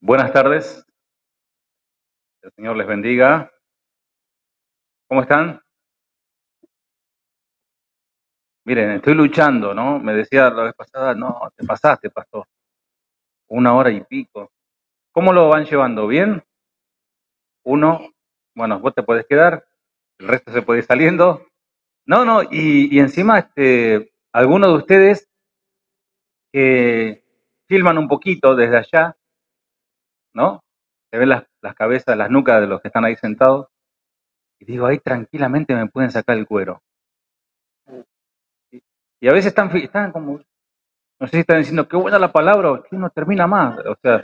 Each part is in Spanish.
Buenas tardes, el Señor les bendiga. ¿Cómo están? Miren, estoy luchando, ¿no? Me decía la vez pasada, no, te pasaste, pastor, 1 hora y pico. ¿Cómo lo van llevando? ¿Bien? Uno, bueno, vos te puedes quedar, el resto se puede ir saliendo. No, no, y encima, algunos de ustedes que filman un poquito desde allá, ¿no? Se ven las cabezas, las nucas de los que están ahí sentados, y digo, ahí tranquilamente me pueden sacar el cuero. Y a veces están como, no sé si están diciendo, qué buena la palabra, o que no termina más. O sea,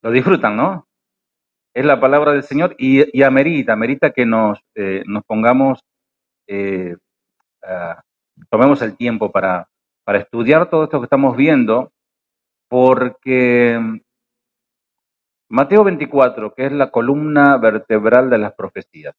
lo disfrutan, ¿no? Es la palabra del Señor y amerita que nos pongamos, eh, ah, tomemos el tiempo para estudiar todo esto que estamos viendo, porque Mateo 24, que es la columna vertebral de las profecías,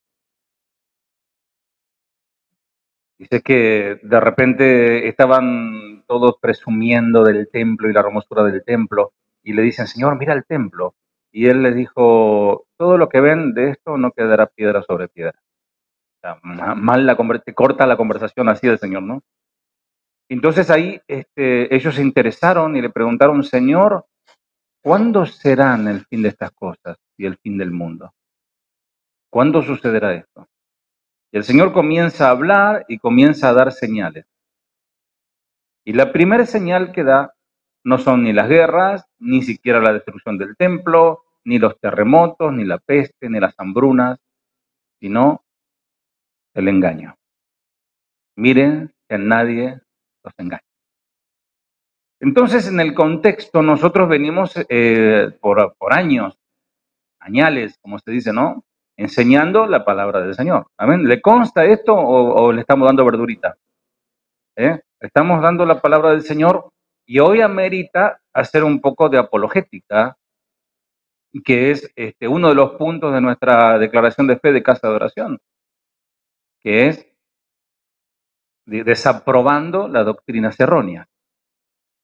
dice que de repente estaban todos presumiendo del templo y la hermosura del templo, y le dicen, Señor, mira el templo. Y él les dijo, todo lo que ven de esto no quedará piedra sobre piedra. O sea, te corta la conversación así del Señor, ¿no? Entonces ahí ellos se interesaron y le preguntaron, Señor, ¿cuándo serán el fin de estas cosas y el fin del mundo? ¿Cuándo sucederá esto? Y el Señor comienza a hablar y comienza a dar señales. Y la primera señal que da no son ni las guerras, ni siquiera la destrucción del templo, ni los terremotos, ni la peste, ni las hambrunas, sino el engaño. Miren que a nadie los engañe. Entonces, en el contexto, nosotros venimos por años, añales, como se dice, ¿no? Enseñando la palabra del Señor. ¿Amén? ¿Le consta esto o le estamos dando verdurita? Estamos dando la palabra del Señor y hoy amerita hacer un poco de apologética, que es uno de los puntos de nuestra declaración de fe de casa de oración, que es desaprobando la doctrina errónea.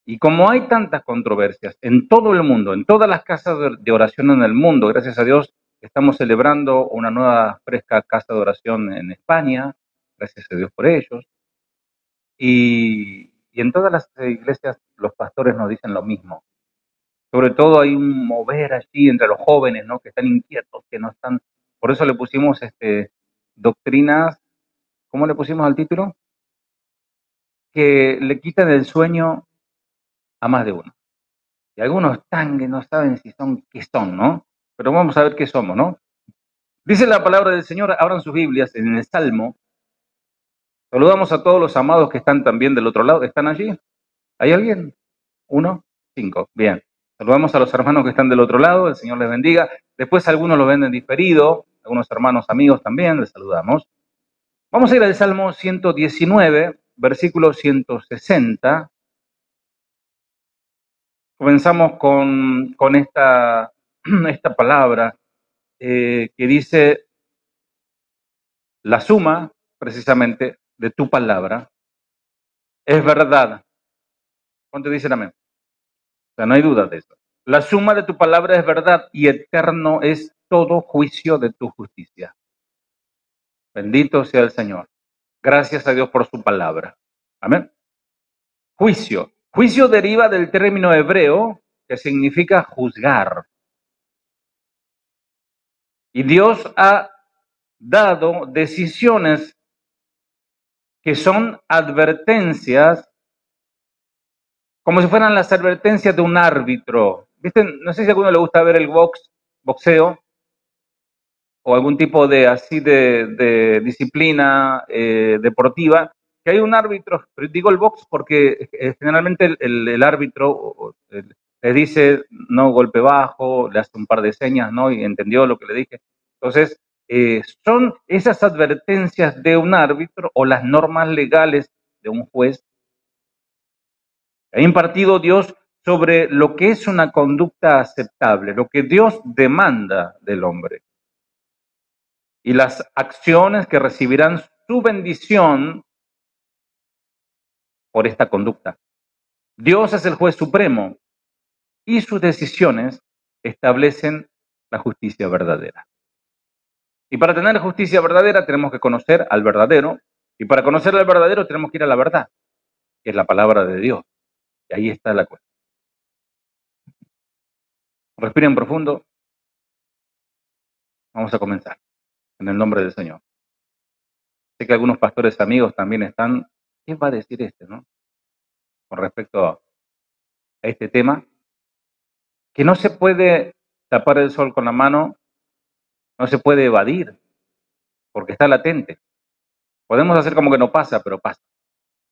Y como hay tantas controversias en todo el mundo, en todas las casas de oración en el mundo, gracias a Dios, estamos celebrando una nueva fresca casa de oración en España, gracias a Dios por ellos. Y en todas las iglesias los pastores nos dicen lo mismo. Sobre todo hay un mover allí entre los jóvenes, ¿no? Que están inquietos, que no están. Por eso le pusimos doctrinas, ¿cómo le pusimos al título? Que le quitan el sueño a más de uno. Y algunos están que no saben si son, qué son, ¿no? Pero vamos a ver qué somos, ¿no? Dice la palabra del Señor, abran sus Biblias en el Salmo. Saludamos a todos los amados que están también del otro lado. ¿Están allí? ¿Hay alguien? 1, 5. Bien. Saludamos a los hermanos que están del otro lado. El Señor les bendiga. Después algunos lo ven en diferido. Algunos hermanos amigos también. Les saludamos. Vamos a ir al Salmo 119, versículo 160. Comenzamos con esta palabra que dice la suma, precisamente, de tu palabra es verdad. ¿Cuánto dicen amén? O sea, no hay duda de eso. La suma de tu palabra es verdad y eterno es todo juicio de tu justicia. Bendito sea el Señor. Gracias a Dios por su palabra. Amén. Juicio. Juicio deriva del término hebreo que significa juzgar. Y Dios ha dado decisiones que son advertencias, como si fueran las advertencias de un árbitro. ¿Viste? No sé si a alguno le gusta ver el boxeo, o algún tipo de disciplina deportiva, que hay un árbitro, pero digo el box porque generalmente el árbitro le dice no golpe bajo, le hace un par de señas, ¿no? Y entendió lo que le dije. Entonces, son esas advertencias de un árbitro o las normas legales de un juez. Ha impartido Dios sobre lo que es una conducta aceptable, lo que Dios demanda del hombre. Y las acciones que recibirán su bendición por esta conducta. Dios es el juez supremo y sus decisiones establecen la justicia verdadera. Y para tener justicia verdadera tenemos que conocer al verdadero, y para conocer al verdadero tenemos que ir a la verdad, que es la palabra de Dios. Y ahí está la cuestión. Respiren profundo. Vamos a comenzar. En el nombre del Señor. Sé que algunos pastores amigos también están. ¿Qué va a decir no? Con respecto a este tema, que no se puede tapar el sol con la mano, no se puede evadir, porque está latente. Podemos hacer como que no pasa, pero pasa.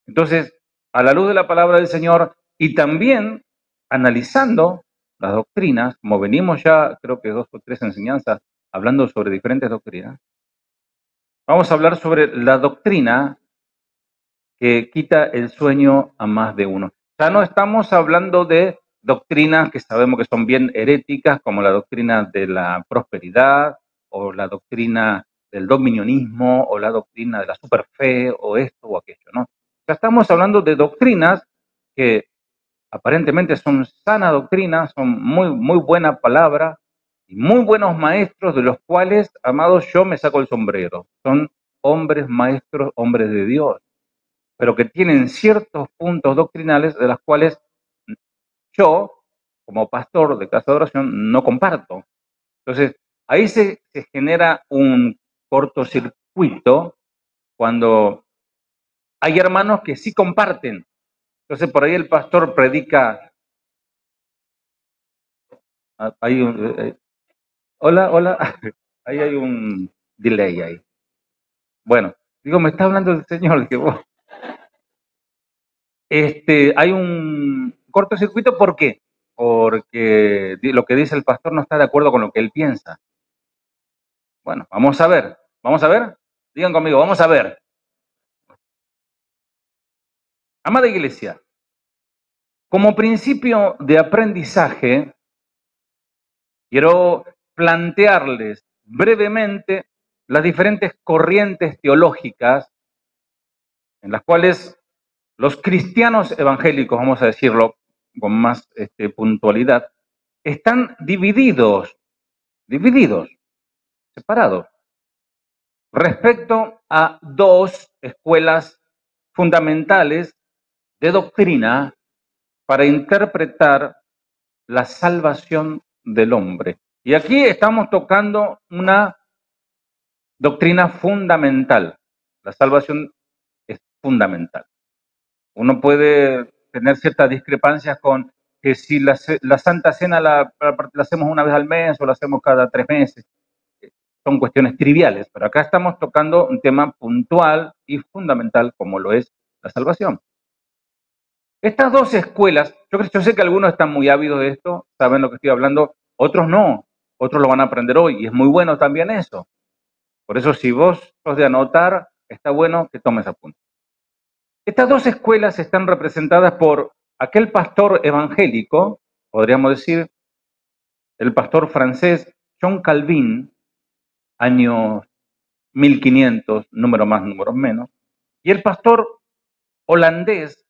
Entonces, a la luz de la palabra del Señor y también analizando las doctrinas, como venimos ya, creo que 2 o 3 enseñanzas, hablando sobre diferentes doctrinas, vamos a hablar sobre la doctrina que quita el sueño a más de uno. Ya no estamos hablando de doctrinas que sabemos que son bien heréticas, como la doctrina de la prosperidad, o la doctrina del dominionismo, o la doctrina de la superfe, o esto o aquello, ¿no? Ya estamos hablando de doctrinas que aparentemente son sana doctrina, son muy, muy buena palabra, y muy buenos maestros, de los cuales, amados, yo me saco el sombrero. Son hombres maestros, hombres de Dios, pero que tienen ciertos puntos doctrinales de las cuales yo, como pastor de casa de oración, no comparto. Entonces, ahí se genera un cortocircuito cuando hay hermanos que sí comparten. Entonces, por ahí el pastor predica. Hay hola, hola. Ahí hay un delay ahí. Bueno, digo, me está hablando el Señor, que vos. Hay un cortocircuito, ¿por qué? Porque lo que dice el pastor no está de acuerdo con lo que él piensa. Bueno, vamos a ver. ¿Vamos a ver? Digan conmigo, vamos a ver. Amada iglesia, como principio de aprendizaje, quiero plantearles brevemente las diferentes corrientes teológicas en las cuales los cristianos evangélicos, vamos a decirlo con más puntualidad, están divididos, separados, respecto a dos escuelas fundamentales de doctrina para interpretar la salvación del hombre. Y aquí estamos tocando una doctrina fundamental. La salvación es fundamental. Uno puede tener ciertas discrepancias con que si la Santa Cena la hacemos una vez al mes o la hacemos cada 3 meses. Son cuestiones triviales, pero acá estamos tocando un tema puntual y fundamental como lo es la salvación. Estas dos escuelas, yo sé que algunos están muy ávidos de esto, saben lo que estoy hablando, otros no, otros lo van a aprender hoy y es muy bueno también eso. Por eso si vos sos de anotar, está bueno que tomes apunte. Estas dos escuelas están representadas por aquel pastor evangélico, podríamos decir, el pastor francés John Calvin, años 1500, número más, números menos, y el pastor holandés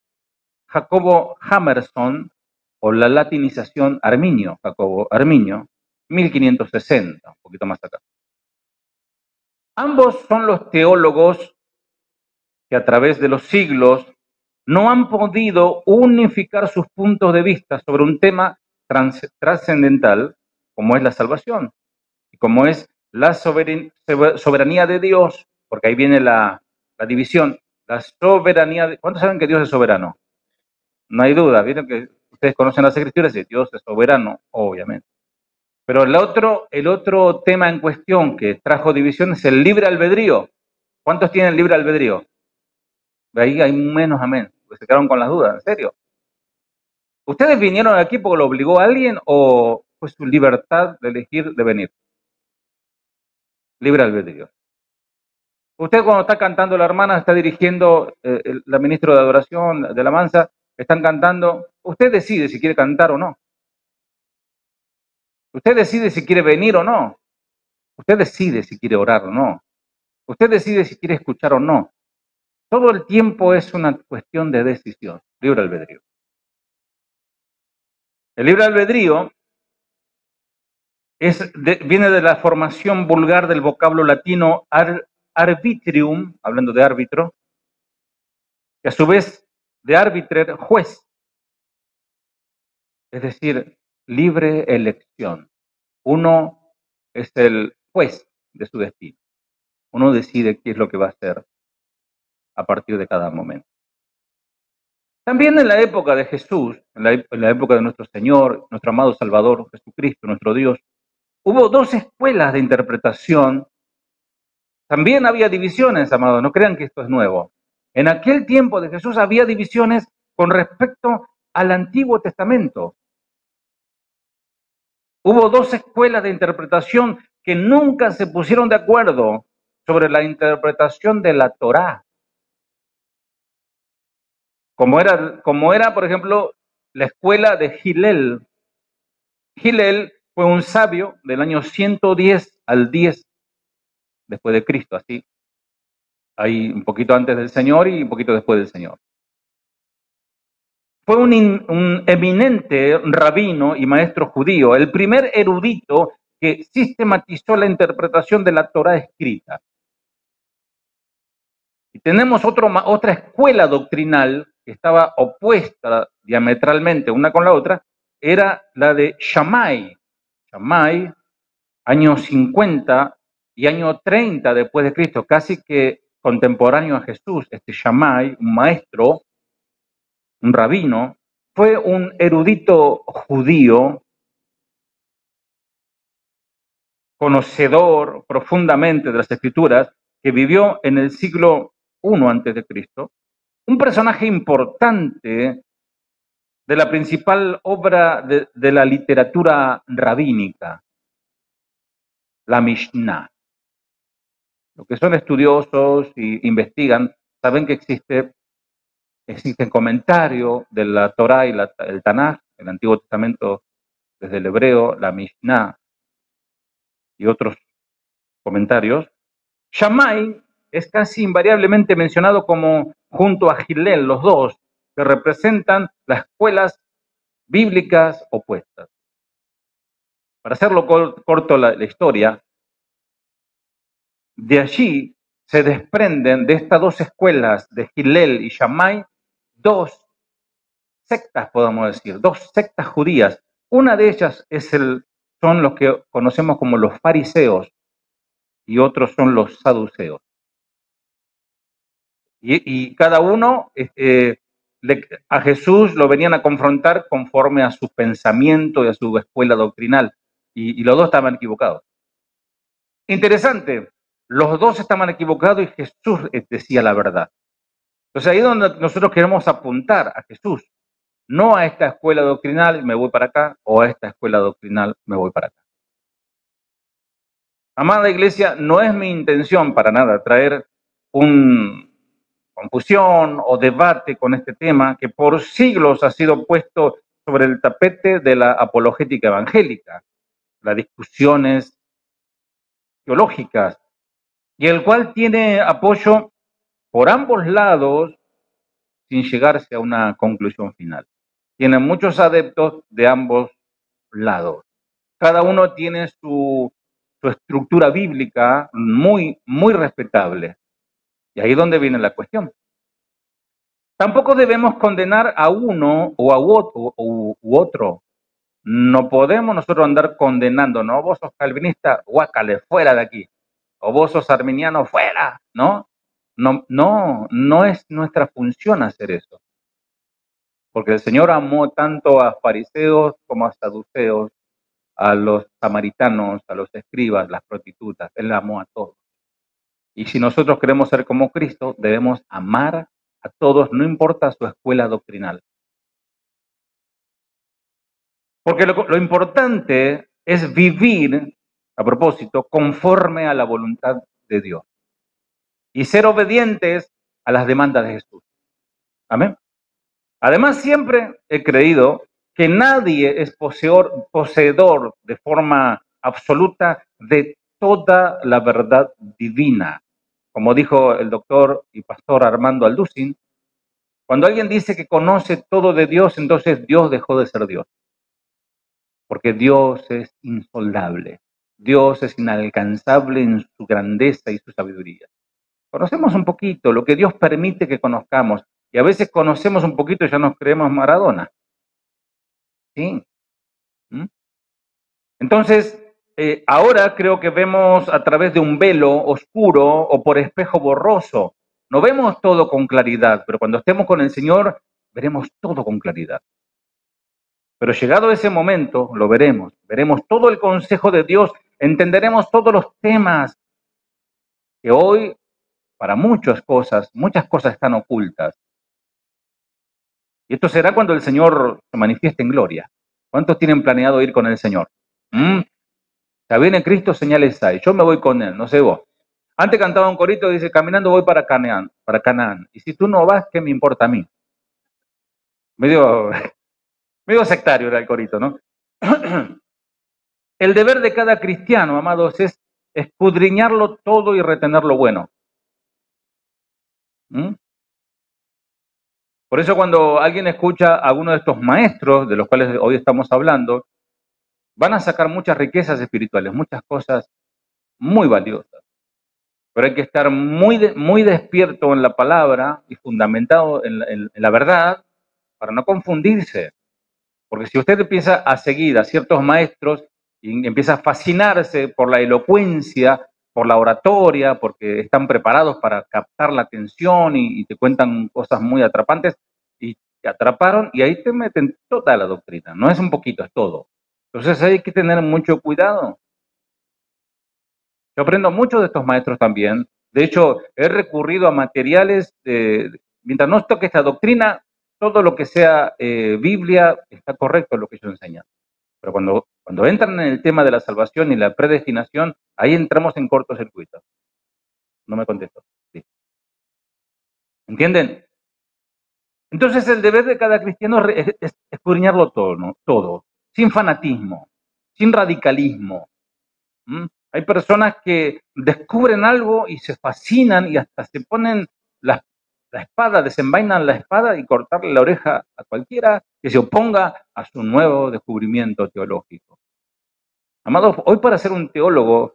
Jacobo Hammerson, o la latinización Arminio, Jacobo Arminio, 1560, un poquito más acá. Ambos son los teólogos que a través de los siglos no han podido unificar sus puntos de vista sobre un tema trascendental como es la salvación y como es la soberanía de Dios, porque ahí viene la división, la soberanía de... ¿Cuántos saben que Dios es soberano? No hay duda, vieron que ustedes conocen las escrituras y Dios es soberano, obviamente. Pero el otro tema en cuestión que trajo división es el libre albedrío. ¿Cuántos tienen libre albedrío? De ahí hay menos amén, porque se quedaron con las dudas, en serio. ¿Ustedes vinieron aquí porque lo obligó a alguien o fue su libertad de elegir de venir? Libre albedrío. Usted cuando está cantando la hermana, está dirigiendo la ministra de adoración, de alabanza, están cantando, usted decide si quiere cantar o no. Usted decide si quiere venir o no. Usted decide si quiere orar o no. Usted decide si quiere escuchar o no. Todo el tiempo es una cuestión de decisión, libre albedrío. El libre albedrío viene de la formación vulgar del vocablo latino arbitrium, hablando de árbitro, que a su vez de arbiter, juez, es decir, libre elección. Uno es el juez de su destino. Uno decide qué es lo que va a hacer a partir de cada momento. También en la época de Jesús, en la época de nuestro Señor, nuestro amado Salvador, Jesucristo, nuestro Dios, hubo dos escuelas de interpretación. También había divisiones, amados, no crean que esto es nuevo. En aquel tiempo de Jesús había divisiones con respecto al Antiguo Testamento. Hubo dos escuelas de interpretación que nunca se pusieron de acuerdo sobre la interpretación de la Torá. Como era, por ejemplo, la escuela de Hillel. Hillel fue un sabio del año 110 al 10 después de Cristo, así. Ahí un poquito antes del Señor y un poquito después del Señor. Fue un eminente rabino y maestro judío, el primer erudito que sistematizó la interpretación de la Torá escrita. Y tenemos otra escuela doctrinal que estaba opuesta diametralmente una con la otra, era la de Shammai. Shammai, año 50 y año 30 después de Cristo, casi que contemporáneo a Jesús. Este Shammai, un maestro, un rabino, fue un erudito judío, conocedor profundamente de las Escrituras, que vivió en el siglo I antes de Cristo, un personaje importante de la principal obra de la literatura rabínica, la Mishnah. Los que son estudiosos e investigan saben que existen comentarios de la Torá y el Tanaj, el Antiguo Testamento desde el hebreo, la Mishnah y otros comentarios. Shammai es casi invariablemente mencionado como junto a Hillel, los dos, que representan las escuelas bíblicas opuestas. Para hacerlo corto la historia, de allí se desprenden de estas dos escuelas de Hillel y Shammai dos sectas, podemos decir, dos sectas judías. Una de ellas son los que conocemos como los fariseos y otros son los saduceos. Y cada uno a Jesús lo venían a confrontar conforme a su pensamiento y a su escuela doctrinal. Y los dos estaban equivocados. Interesante, los dos estaban equivocados y Jesús decía la verdad. Entonces ahí es donde nosotros queremos apuntar a Jesús, no a esta escuela doctrinal me voy para acá o a esta escuela doctrinal me voy para acá. Amada iglesia, no es mi intención para nada traer confusión o debate con este tema que por siglos ha sido puesto sobre el tapete de la apologética evangélica, las discusiones teológicas, y el cual tiene apoyo por ambos lados sin llegarse a una conclusión final. Tiene muchos adeptos de ambos lados. Cada uno tiene su estructura bíblica muy, muy respetable. Y ahí es donde viene la cuestión. Tampoco debemos condenar a uno o a otro. No podemos nosotros andar condenando, ¿no? Vos sos calvinista, guácale, fuera de aquí. O vos sos arminiano, fuera, ¿no? No es nuestra función hacer eso. Porque el Señor amó tanto a fariseos como a saduceos, a los samaritanos, a los escribas, las prostitutas. Él amó a todos. Y si nosotros queremos ser como Cristo, debemos amar a todos, no importa su escuela doctrinal. Porque lo importante es vivir, a propósito, conforme a la voluntad de Dios. Y ser obedientes a las demandas de Jesús. Amén. Además, siempre he creído que nadie es poseedor de forma absoluta de toda la verdad divina. Como dijo el doctor y pastor Armando Alducin, cuando alguien dice que conoce todo de Dios, entonces Dios dejó de ser Dios. porque Dios es insondable. Dios es inalcanzable en su grandeza y su sabiduría. Conocemos un poquito lo que Dios permite que conozcamos, y a veces conocemos un poquito y ya nos creemos Maradona. ¿Sí? ¿Mm? Entonces, ahora creo que vemos a través de un velo oscuro o por espejo borroso. No vemos todo con claridad, pero cuando estemos con el Señor, veremos todo con claridad. Pero llegado ese momento, lo veremos. Veremos todo el consejo de Dios, entenderemos todos los temas que hoy, para muchas cosas están ocultas. Y esto será cuando el Señor se manifieste en gloria. ¿Cuántos tienen planeado ir con el Señor? Ya viene Cristo, señales hay. Yo me voy con Él, no sé vos. Antes cantaba un corito, dice, caminando voy para Canaán. Y si tú no vas, ¿qué me importa a mí? Medio, medio sectario era el corito, ¿no? El deber de cada cristiano, amados, es escudriñarlo todo y retener lo bueno. ¿Mm? Por eso cuando alguien escucha a alguno de estos maestros, de los cuales hoy estamos hablando, van a sacar muchas riquezas espirituales, muchas cosas muy valiosas. Pero hay que estar muy despierto en la palabra y fundamentado en la verdad para no confundirse. Porque si usted empieza a seguir a ciertos maestros y empieza a fascinarse por la elocuencia, por la oratoria, porque están preparados para captar la atención y te cuentan cosas muy atrapantes, y te atraparon y ahí te meten toda la doctrina. No es un poquito, es todo. Entonces hay que tener mucho cuidado. Yo aprendo mucho de estos maestros también. De hecho, he recurrido a materiales, mientras no toque esta doctrina, todo lo que sea Biblia está correcto lo que ellos enseñan. Pero cuando entran en el tema de la salvación y la predestinación, ahí entramos en cortocircuito. No me contesto. Sí. ¿Entienden? Entonces el deber de cada cristiano es escudriñarlo todo, ¿no? Todo, sin fanatismo, sin radicalismo. ¿Mm? Hay personas que descubren algo y se fascinan y hasta se ponen la espada, desenvainan la espada y cortarle la oreja a cualquiera que se oponga a su nuevo descubrimiento teológico. Amados, hoy para ser un teólogo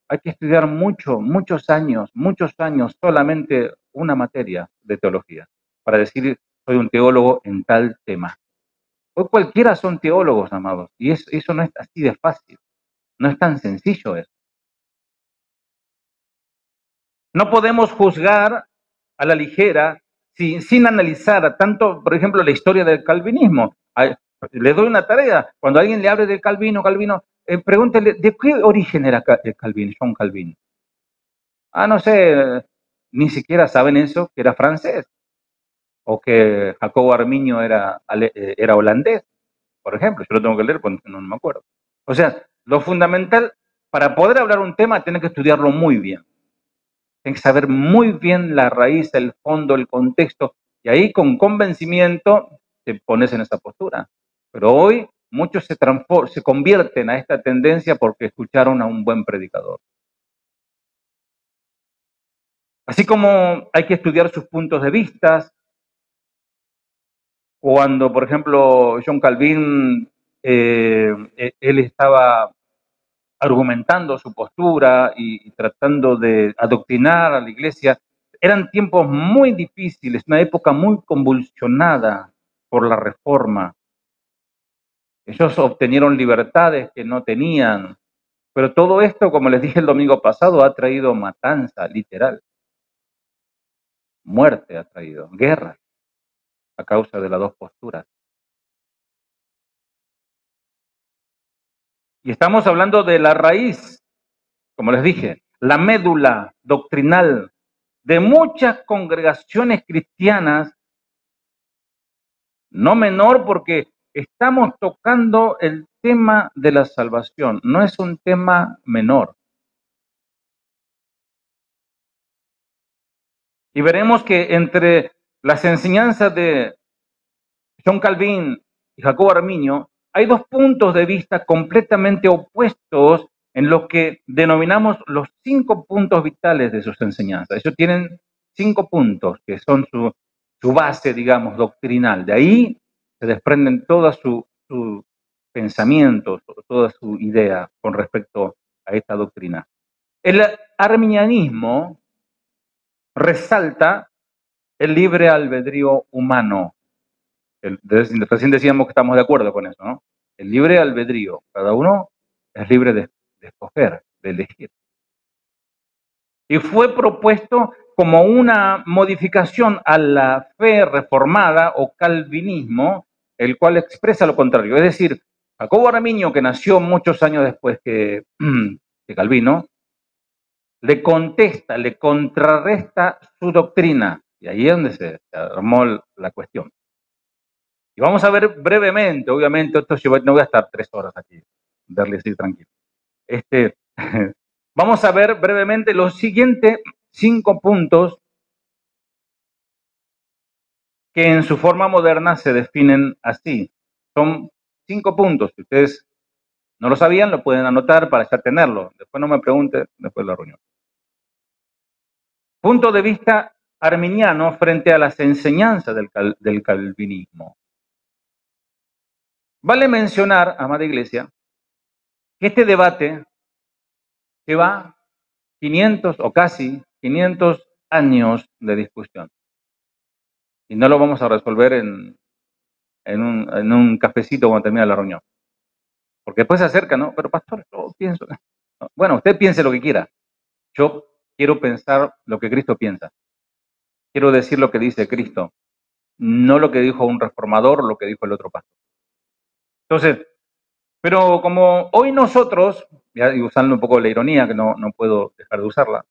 hay que estudiar muchos años, solamente una materia de teología, para decir soy un teólogo en tal tema. Hoy cualquiera son teólogos, amados, y eso no es así de fácil, no es tan sencillo eso. No podemos juzgar a la ligera sin analizar tanto, por ejemplo, la historia del calvinismo. Le doy una tarea, cuando alguien le hable del Calvino, pregúntele, ¿de qué origen era Calvin, John Calvin? No sé, ni siquiera saben eso, que era francés, o que Jacobo Arminio era holandés, por ejemplo. Yo lo tengo que leer porque no me acuerdo. O sea, lo fundamental, para poder hablar un tema, tiene que estudiarlo muy bien. Tienes que saber muy bien la raíz, el fondo, el contexto, y ahí con convencimiento te pones en esa postura. Pero hoy muchos se convierten a esta tendencia porque escucharon a un buen predicador. Así como hay que estudiar sus puntos de vista, cuando, por ejemplo, John Calvin, él estaba argumentando su postura y tratando de adoctrinar a la iglesia. Eran tiempos muy difíciles, una época muy convulsionada por la reforma. Ellos obtenieron libertades que no tenían, pero todo esto, como les dije el domingo pasado, ha traído matanza, literal. Muerte ha traído, guerra, a causa de las dos posturas. Y estamos hablando de la raíz, como les dije, la médula doctrinal de muchas congregaciones cristianas, no menor porque estamos tocando el tema de la salvación, no es un tema menor. Y veremos que entre las enseñanzas de John Calvin y Jacobo Arminio hay dos puntos de vista completamente opuestos en lo que denominamos los 5 puntos vitales de sus enseñanzas. Ellos tienen 5 puntos que son su base, digamos, doctrinal. De ahí se desprenden toda su pensamientos, toda su idea con respecto a esta doctrina. El arminianismo resalta el libre albedrío humano. Recién decíamos que estamos de acuerdo con eso, ¿no? El libre albedrío. Cada uno es libre de escoger, de elegir. Y fue propuesto como una modificación a la fe reformada o calvinismo, el cual expresa lo contrario. Es decir, Jacobo Arminio, que nació muchos años después que Calvino, le contesta, le contrarresta su doctrina. Y ahí es donde se armó la cuestión. Y vamos a ver brevemente, obviamente, no voy a estar 3 horas aquí, darle así tranquilo. Vamos a ver brevemente los siguientes 5 puntos que en su forma moderna se definen así. Son 5 puntos. Si ustedes no lo sabían, lo pueden anotar para ya tenerlo. Después no me pregunten, después de la reunión. Punto de vista arminiano frente a las enseñanzas del calvinismo. Vale mencionar, amada iglesia, que este debate lleva 500 o casi 500 años de discusión. Y no lo vamos a resolver en un cafecito cuando termine la reunión. Porque después se acerca, ¿no? Pero pastor, yo pienso. No. Bueno, usted piense lo que quiera. Yo quiero pensar lo que Cristo piensa. Quiero decir lo que dice Cristo. No lo que dijo un reformador, lo que dijo el otro pastor. Entonces, pero como hoy nosotros, y usando un poco la ironía, que no puedo dejar de usarla,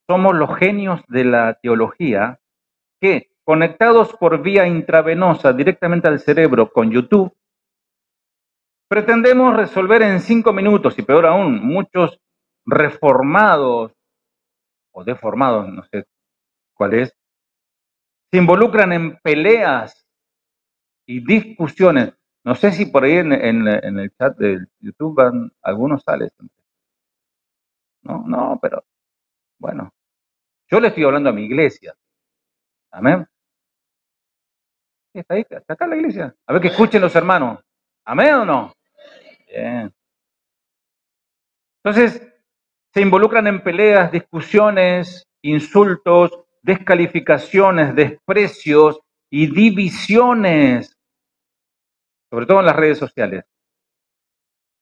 somos los genios de la teología que, conectados por vía intravenosa directamente al cerebro con YouTube, pretendemos resolver en 5 minutos, y peor aún, muchos reformados o deformados, no sé cuál es, se involucran en peleas y discusiones. No sé si por ahí en el chat de YouTube algunos salen. No, pero bueno, yo le estoy hablando a mi iglesia. Amén. Está ahí, está acá la iglesia. A ver que escuchen los hermanos. Amén o no. Bien. Entonces, se involucran en peleas, discusiones, insultos, descalificaciones, desprecios y divisiones, sobre todo en las redes sociales.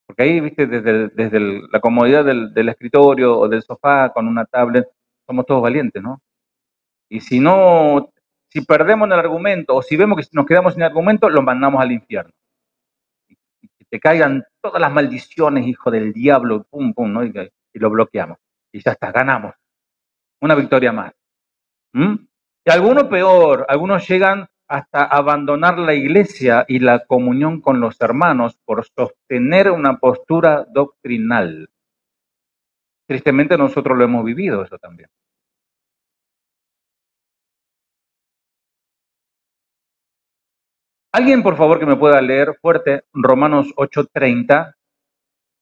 Porque ahí, viste, desde la comodidad del escritorio o del sofá con una tablet, somos todos valientes, ¿no? Y si perdemos el argumento o si vemos que nos quedamos sin argumento, lo mandamos al infierno. Y que te caigan todas las maldiciones, hijo del diablo, pum, pum, ¿no? Y lo bloqueamos. Y ya está, ganamos. Una victoria más. Y algunos peor, algunos llegan hasta abandonar la iglesia y la comunión con los hermanos por sostener una postura doctrinal. Tristemente nosotros lo hemos vivido eso también. ¿Alguien, por favor, que me pueda leer fuerte Romanos 8:30?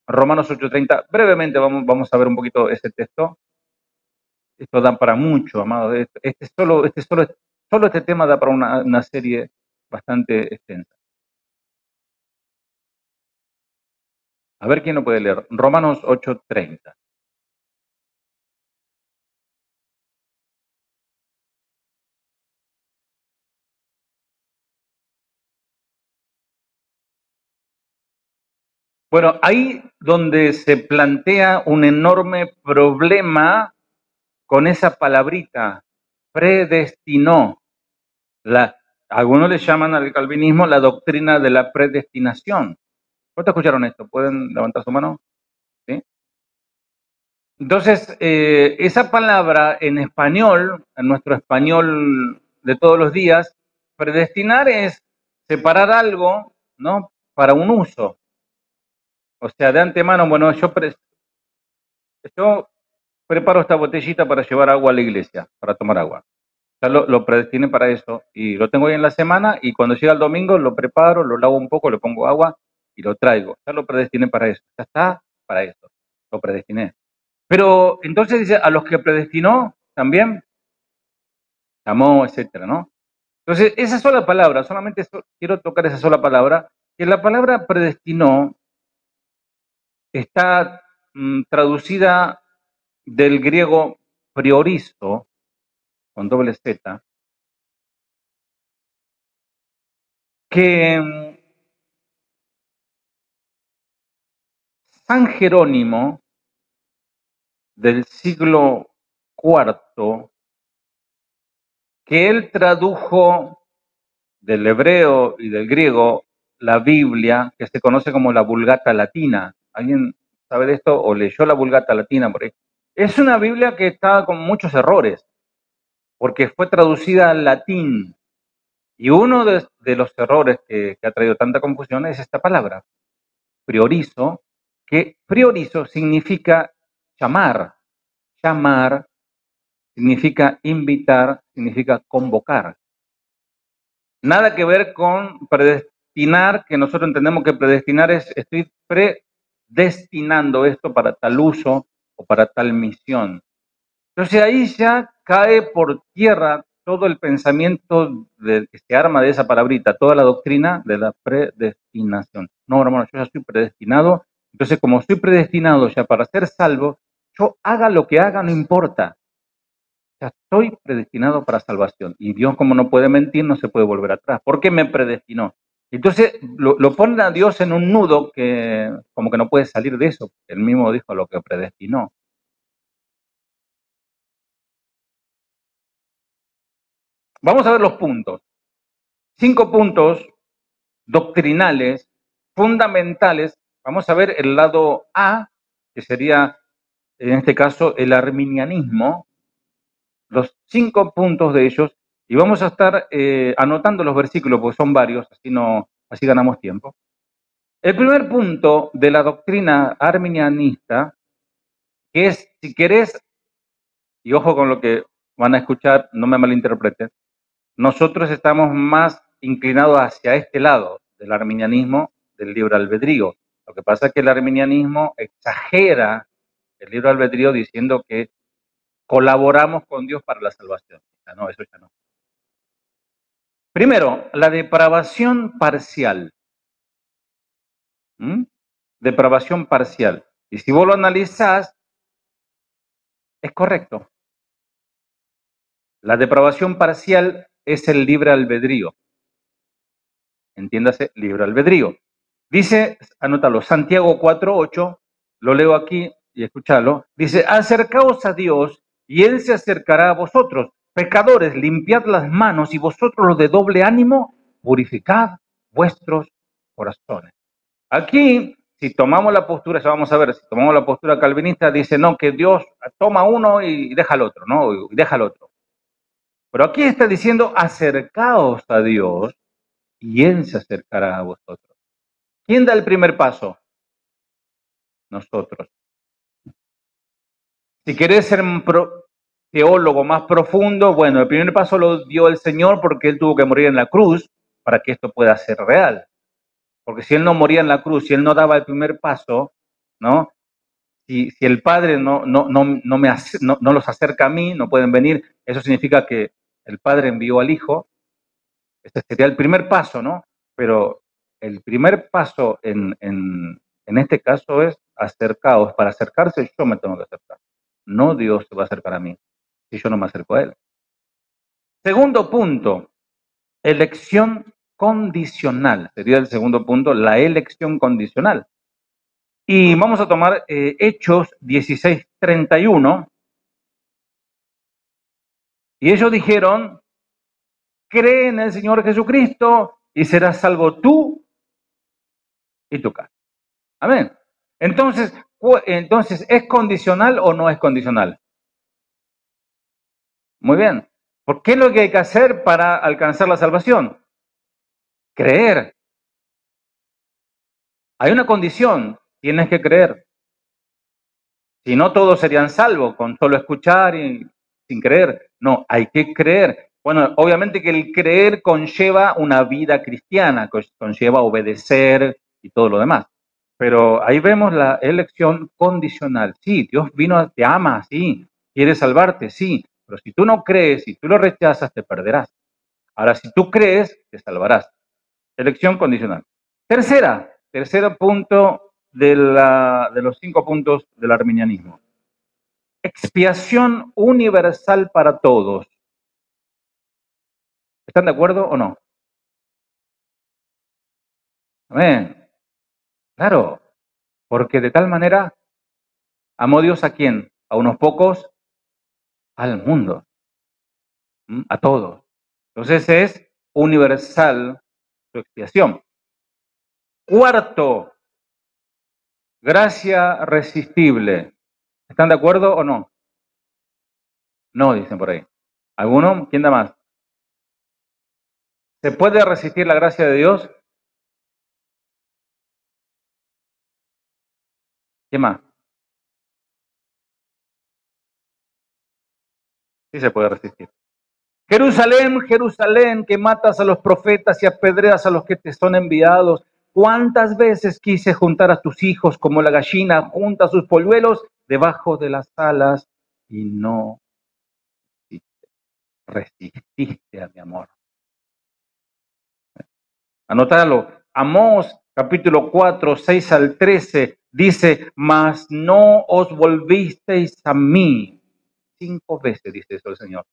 Romanos 8:30. Brevemente vamos a ver un poquito ese texto. Esto da para mucho, amado. Solo este tema da para una serie bastante extensa. A ver quién lo puede leer. Romanos 8:30. Bueno, ahí donde se plantea un enorme problema con esa palabrita, predestinó. Algunos le llaman al calvinismo la doctrina de la predestinación. ¿Cuántos escucharon esto? ¿Pueden levantar su mano? ¿Sí? Entonces, esa palabra en español, en nuestro español de todos los días, predestinar es separar algo, ¿no? Para un uso. O sea, de antemano, bueno, yo preparo esta botellita para llevar agua a la iglesia, para tomar agua. Ya lo predestiné para eso y lo tengo ahí en la semana y cuando llega el domingo lo preparo, lo lavo un poco, le pongo agua y lo traigo. Ya lo predestiné para eso. Ya está para eso. Lo predestiné. Pero entonces dice, a los que predestinó también llamó, etcétera, ¿no? Entonces, esa sola palabra, solamente quiero tocar esa sola palabra, que la palabra predestinó está traducida del griego priorizo, con doble Z, que San Jerónimo del siglo IV, que él tradujo del hebreo y del griego la Biblia, que se conoce como la Vulgata Latina. ¿Alguien sabe de esto o leyó la Vulgata Latina por ahí? Es una Biblia que está con muchos errores, porque fue traducida al latín. Y uno de los errores que ha traído tanta confusión es esta palabra, priorizo, que priorizo significa llamar. Llamar significa invitar, significa convocar. Nada que ver con predestinar, que nosotros entendemos que predestinar es estoy predestinando esto para tal uso o para tal misión. Entonces ahí ya cae por tierra todo el pensamiento que se arma de esa palabrita, toda la doctrina de la predestinación. No, hermano, yo ya estoy predestinado. Entonces, como estoy predestinado ya para ser salvo, yo haga lo que haga, no importa. Ya estoy predestinado para salvación. Y Dios, como no puede mentir, no se puede volver atrás. ¿Por qué me predestinó? Entonces lo ponen a Dios en un nudo que como que no puede salir de eso. Él mismo dijo lo que predestinó. Vamos a ver los puntos. 5 puntos doctrinales, fundamentales. Vamos a ver el lado A, que sería, en este caso, el arminianismo, los 5 puntos de ellos, y vamos a estar anotando los versículos, porque son varios, así ganamos tiempo. El primer punto de la doctrina arminianista, que es, si querés, y ojo con lo que van a escuchar, no me malinterpreten, nosotros estamos más inclinados hacia este lado del arminianismo, del libre albedrío. Lo que pasa es que el arminianismo exagera el libre albedrío diciendo que colaboramos con Dios para la salvación. No, eso ya no. Primero, la depravación parcial. Depravación parcial. Y si vos lo analizás, es correcto. La depravación parcial es el libre albedrío. Entiéndase, libre albedrío. Dice, anótalo, Santiago 4:8, lo leo aquí y escúchalo. Dice, acercaos a Dios y Él se acercará a vosotros. Pecadores, limpiad las manos y vosotros los de doble ánimo, purificad vuestros corazones. Aquí, si tomamos la postura, ya vamos a ver, si tomamos la postura calvinista, dice, no, que Dios toma uno y deja al otro, ¿no? Y deja al otro. Pero aquí está diciendo, acercaos a Dios y Él se acercará a vosotros. ¿Quién da el primer paso? Nosotros. Si querés ser un teólogo más profundo, bueno, el primer paso lo dio el Señor porque Él tuvo que morir en la cruz para que esto pueda ser real. Porque si Él no moría en la cruz, si Él no daba el primer paso, ¿no? Si el Padre no los acerca a mí, no pueden venir, eso significa que el Padre envió al Hijo. Este sería el primer paso, ¿no? Pero el primer paso en este caso es acercaos. Para acercarse yo me tengo que acercar. No Dios se va a acercar a mí si yo no me acerco a Él. Segundo punto, elección condicional. Sería el segundo punto, la elección condicional. Y vamos a tomar Hechos 16:31. Y ellos dijeron, cree en el Señor Jesucristo y serás salvo tú y tu casa. Amén. Entonces, ¿es condicional o no es condicional? Muy bien. ¿Por qué es lo que hay que hacer para alcanzar la salvación? Creer. Hay una condición, tienes que creer. Si no, todos serían salvos con solo escuchar y sin creer. No, hay que creer. Bueno, obviamente que el creer conlleva una vida cristiana, conlleva obedecer y todo lo demás. Pero ahí vemos la elección condicional. Sí, Dios te ama, sí, quiere salvarte, sí. Pero si tú no crees, si tú lo rechazas, te perderás. Ahora, si tú crees, te salvarás. Elección condicional. Tercer punto de los 5 puntos del arminianismo. Expiación universal para todos. ¿Están de acuerdo o no? Amén. Claro, porque de tal manera amó Dios a quién, a unos pocos, al mundo, a todos. Entonces es universal su expiación. Cuarto, gracia resistible. ¿Están de acuerdo o no? No, dicen por ahí. ¿Alguno? ¿Quién da más? ¿Se puede resistir la gracia de Dios? ¿Qué más? Sí se puede resistir. Jerusalén, Jerusalén, que matas a los profetas y apedreas a los que te son enviados. ¿Cuántas veces quise juntar a tus hijos como la gallina junta sus polluelos debajo de las alas y no resististe a mi amor? Anótalo. Amós, capítulo 4, 6 al 13, dice, mas no os volvisteis a mí. 5 veces dice eso el Señor.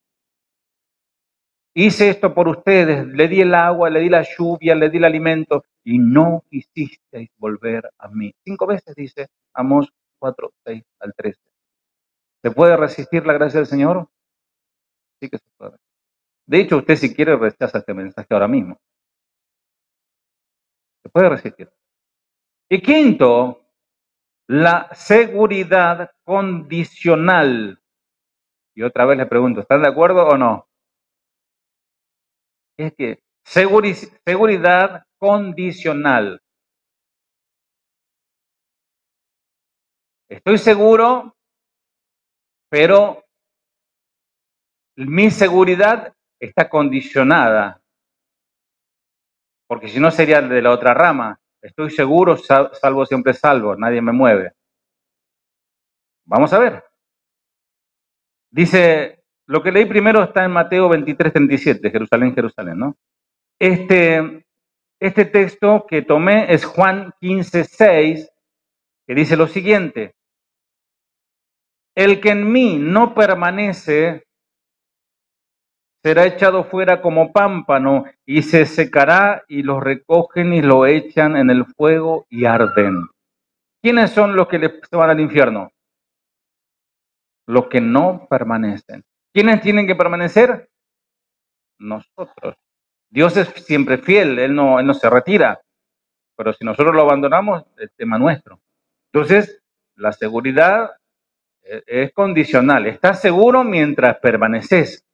Hice esto por ustedes, le di el agua, le di la lluvia, le di el alimento, y no quisisteis volver a mí. 5 veces dice Amós 4, 6 al 13. ¿Se puede resistir la gracia del Señor? Sí que se puede. De hecho, usted si quiere rechaza este mensaje ahora mismo. Se puede resistir. Y quinto, la seguridad condicional. Y otra vez le pregunto, ¿están de acuerdo o no? Es que seguridad condicional. Estoy seguro, pero mi seguridad está condicionada, porque si no sería de la otra rama. Estoy seguro, salvo siempre salvo, nadie me mueve. Vamos a ver. Dice, lo que leí primero está en Mateo 23, 37, Jerusalén, Jerusalén, ¿no? Este texto que tomé es Juan 15, 6, que dice lo siguiente: el que en mí no permanece será echado fuera como pámpano y se secará y los recogen y lo echan en el fuego y arden. ¿Quiénes son los que se van al infierno? Los que no permanecen. ¿Quiénes tienen que permanecer? Nosotros. Dios es siempre fiel, Él no se retira, pero si nosotros lo abandonamos, es tema nuestro. Entonces, la seguridad es condicional. Estás seguro mientras permaneces.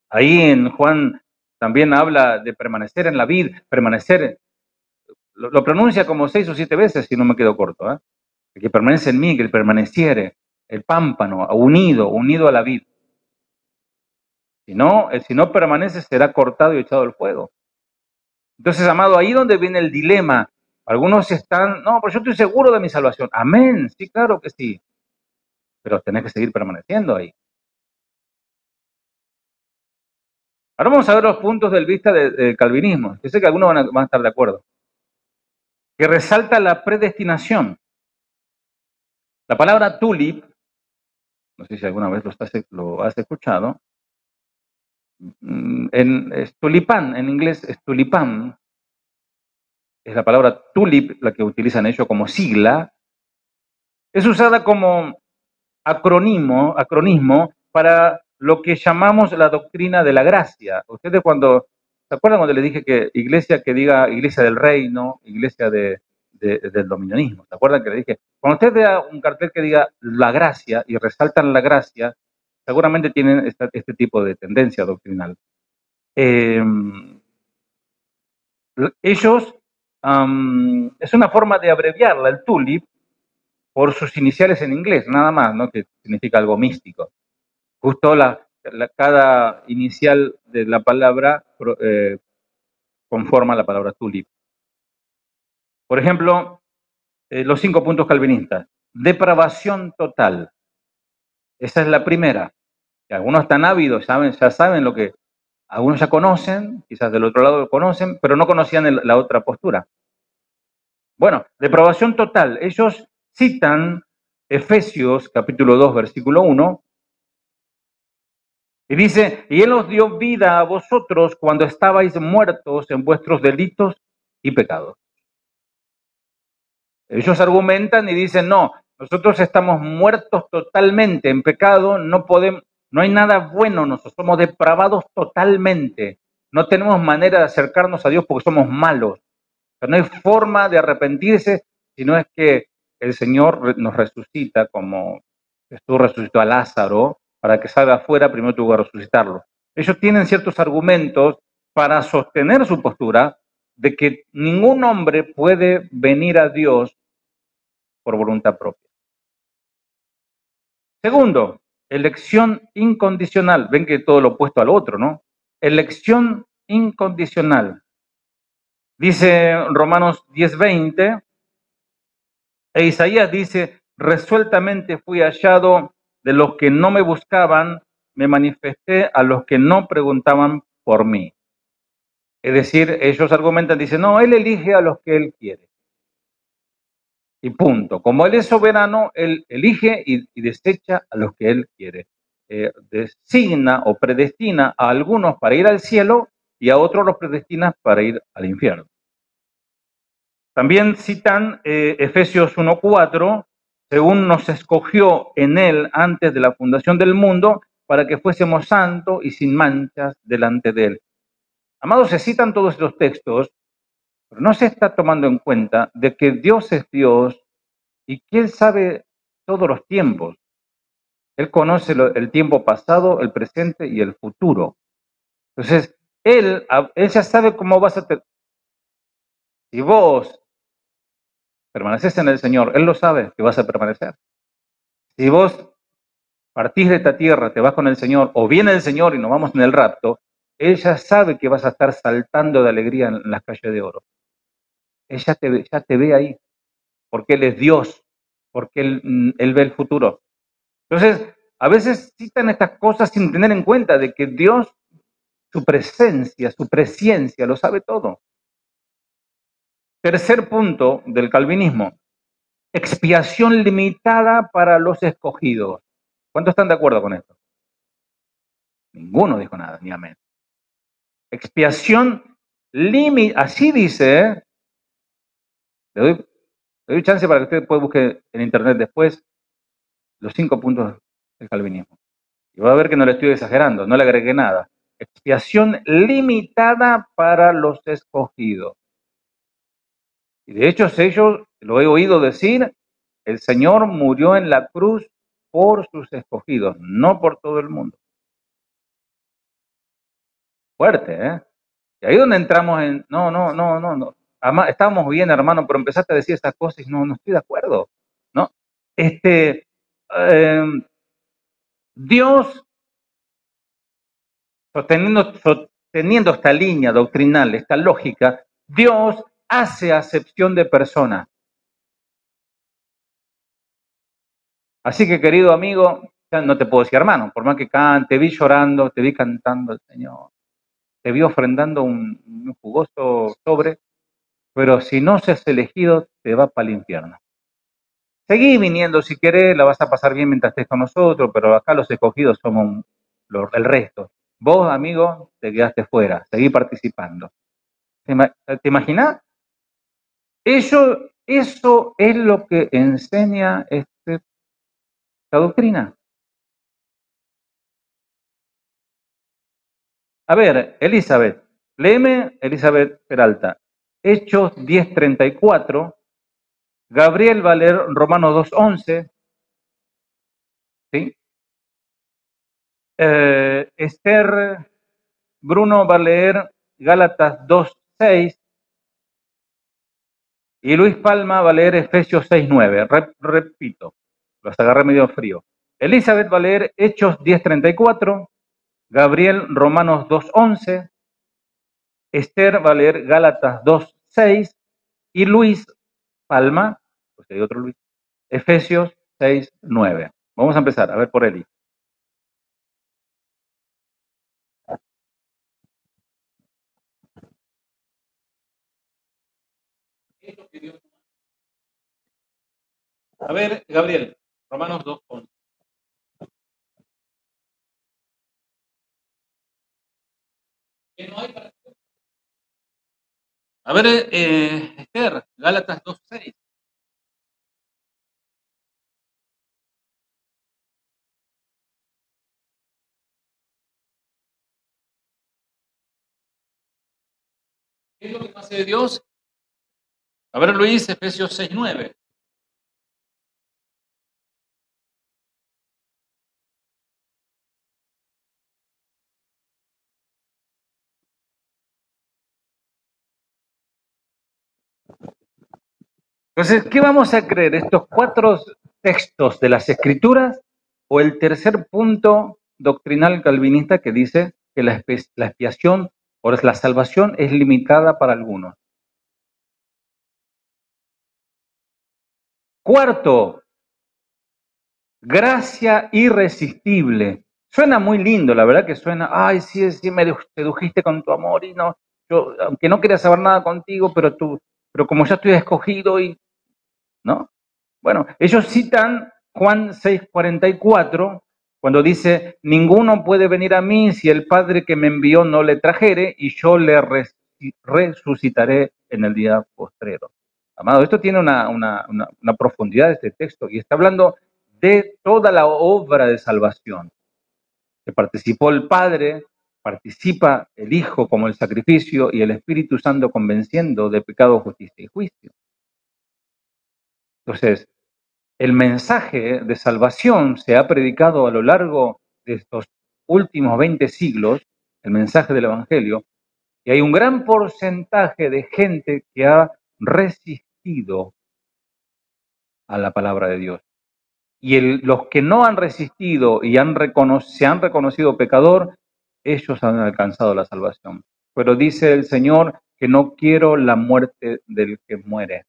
Ahí en Juan también habla de permanecer en la vid, permanecer, lo pronuncia como 6 o 7 veces, si no me quedo corto, ¿eh? El que permanece en mí, que permaneciere, el pámpano, unido a la vid. Si no permanece, será cortado y echado al fuego. Entonces, amado, ahí donde viene el dilema. Algunos están, no, pero yo estoy seguro de mi salvación. Amén, sí, claro que sí. Pero tenés que seguir permaneciendo ahí. Ahora vamos a ver los puntos de vista del calvinismo, que sé que algunos van a estar de acuerdo. Que resalta la predestinación. La palabra tulip, no sé si alguna vez lo has escuchado, es tulipán, en inglés es tulipán, es la palabra tulip la que utilizan ellos como sigla, es usada como acronismo para lo que llamamos la doctrina de la gracia. Ustedes ¿se acuerdan cuando les dije que iglesia que diga iglesia del reino, iglesia del dominionismo? ¿Se acuerdan que les dije? Cuando usted vea un cartel que diga la gracia y resaltan la gracia, seguramente tienen este tipo de tendencia doctrinal. Ellos, es una forma de abreviarla, el tulip, por sus iniciales en inglés, nada más, ¿no? Que significa algo místico. Justo cada inicial de la palabra conforma la palabra tulip. Por ejemplo, los 5 puntos calvinistas. Depravación total. Esa es la primera. Algunos están ávidos, ya saben lo que... Algunos ya conocen, quizás del otro lado lo conocen, pero no conocían la otra postura. Bueno, depravación total. Ellos citan Efesios capítulo 2, versículo 1, y dice, y Él os dio vida a vosotros cuando estabais muertos en vuestros delitos y pecados. Ellos argumentan y dicen, no, nosotros estamos muertos totalmente en pecado, no podemos, no hay nada bueno, nosotros somos depravados totalmente, no tenemos manera de acercarnos a Dios porque somos malos. Pero no hay forma de arrepentirse si no es que el Señor nos resucita, como Jesús resucitó a Lázaro, para que salga afuera, primero tuvo que resucitarlo. Ellos tienen ciertos argumentos para sostener su postura de que ningún hombre puede venir a Dios por voluntad propia. Segundo, elección incondicional. Ven que todo lo opuesto al otro, ¿no? Elección incondicional. Dice Romanos 10:20, e Isaías dice, resueltamente fui hallado de los que no me buscaban, me manifesté a los que no preguntaban por mí. Es decir, ellos argumentan, dicen, no, Él elige a los que Él quiere. Y punto. Como Él es soberano, Él elige y desecha a los que Él quiere. Designa o predestina a algunos para ir al cielo y a otros los predestina para ir al infierno. También citan Efesios 1:4, según nos escogió en Él antes de la fundación del mundo, para que fuésemos santos y sin manchas delante de Él. Amados, se citan todos estos textos, pero no se está tomando en cuenta de que Dios es Dios y que Él sabe todos los tiempos. Él conoce el tiempo pasado, el presente y el futuro. Entonces, Él ya sabe cómo vas a... Si vos permaneces en el Señor, Él lo sabe que vas a permanecer. Si vos partís de esta tierra, te vas con el Señor, o viene el Señor y nos vamos en el rapto, Él ya sabe que vas a estar saltando de alegría en las calles de oro. Él ya te ve ahí, porque Él es Dios, porque Él ve el futuro. Entonces, a veces citan estas cosas sin tener en cuenta de que Dios, su presencia, su presciencia, lo sabe todo. Tercer punto del calvinismo, expiación limitada para los escogidos. ¿Cuántos están de acuerdo con esto? Ninguno dijo nada, ni amén. Expiación limitada, así dice, ¿eh? Le doy chance para que usted pueda buscar en internet después los 5 puntos del calvinismo. Y va a ver que no le estoy exagerando, no le agregué nada. Expiación limitada para los escogidos. Y de hecho, ellos, lo he oído decir, el Señor murió en la cruz por sus escogidos, no por todo el mundo. Fuerte, ¿eh? Y ahí es donde entramos en, no. Estábamos bien, hermano, pero empezaste a decir estas cosas y no estoy de acuerdo, ¿no? Eh, Dios, sosteniendo esta línea doctrinal, esta lógica, Dios hace acepción de personas. Así que, querido amigo, ya no te puedo decir hermano, por más que te vi llorando, te vi cantando al Señor, te vi ofrendando un jugoso sobre, pero si no seas elegido, te vas para el infierno. Seguí viniendo si querés, la vas a pasar bien mientras estés con nosotros, pero acá los escogidos somos el resto. Vos, amigo, te quedaste fuera, seguí participando. ¿Te imaginás? Eso es lo que enseña esta doctrina. A ver, Elizabeth, léeme Elizabeth Peralta. Hechos 10:34, Gabriel va a leer Romanos 2:11, ¿sí? Esther, Bruno va a leer Gálatas 2:6 y Luis Palma va a leer Efesios 6:9. Repito, los agarré medio frío. Elizabeth va a leer Hechos 10:34, Gabriel Romanos 2:11, Esther va a leer Gálatas 2:6 y Luis Palma, pues hay otro Luis, Efesios 6:9. Vamos a empezar, a ver por Eli. A ver, Gabriel, Romanos 2:11. ¿Qué no hay para... A ver, Esther, Gálatas 2:6. ¿Qué es lo que no hace de Dios? A ver, Luis, Efesios 6:9. Entonces, ¿qué vamos a creer? ¿Estos 4 textos de las Escrituras o el tercer punto doctrinal calvinista que dice que la expiación o la salvación es limitada para algunos? Cuarto, gracia irresistible. Suena muy lindo, la verdad que suena, ay, sí, sí, me sedujiste con tu amor y no, yo, aunque no quería saber nada contigo, pero como ya estoy escogido y, ¿no? Bueno, ellos citan Juan 6:44, cuando dice, ninguno puede venir a mí si el Padre que me envió no le trajere y yo le resucitaré en el día postrero. Amado, esto tiene una profundidad de este texto y está hablando de toda la obra de salvación. Que participó el Padre, participa el Hijo como el sacrificio y el Espíritu Santo convenciendo de pecado, justicia y juicio. Entonces, el mensaje de salvación se ha predicado a lo largo de estos últimos 20 siglos, el mensaje del Evangelio, y hay un gran porcentaje de gente que ha resistido a la palabra de Dios. Y los que no han resistido y se han reconocido pecador, ellos han alcanzado la salvación. Pero dice el Señor que no quiero la muerte del que muere.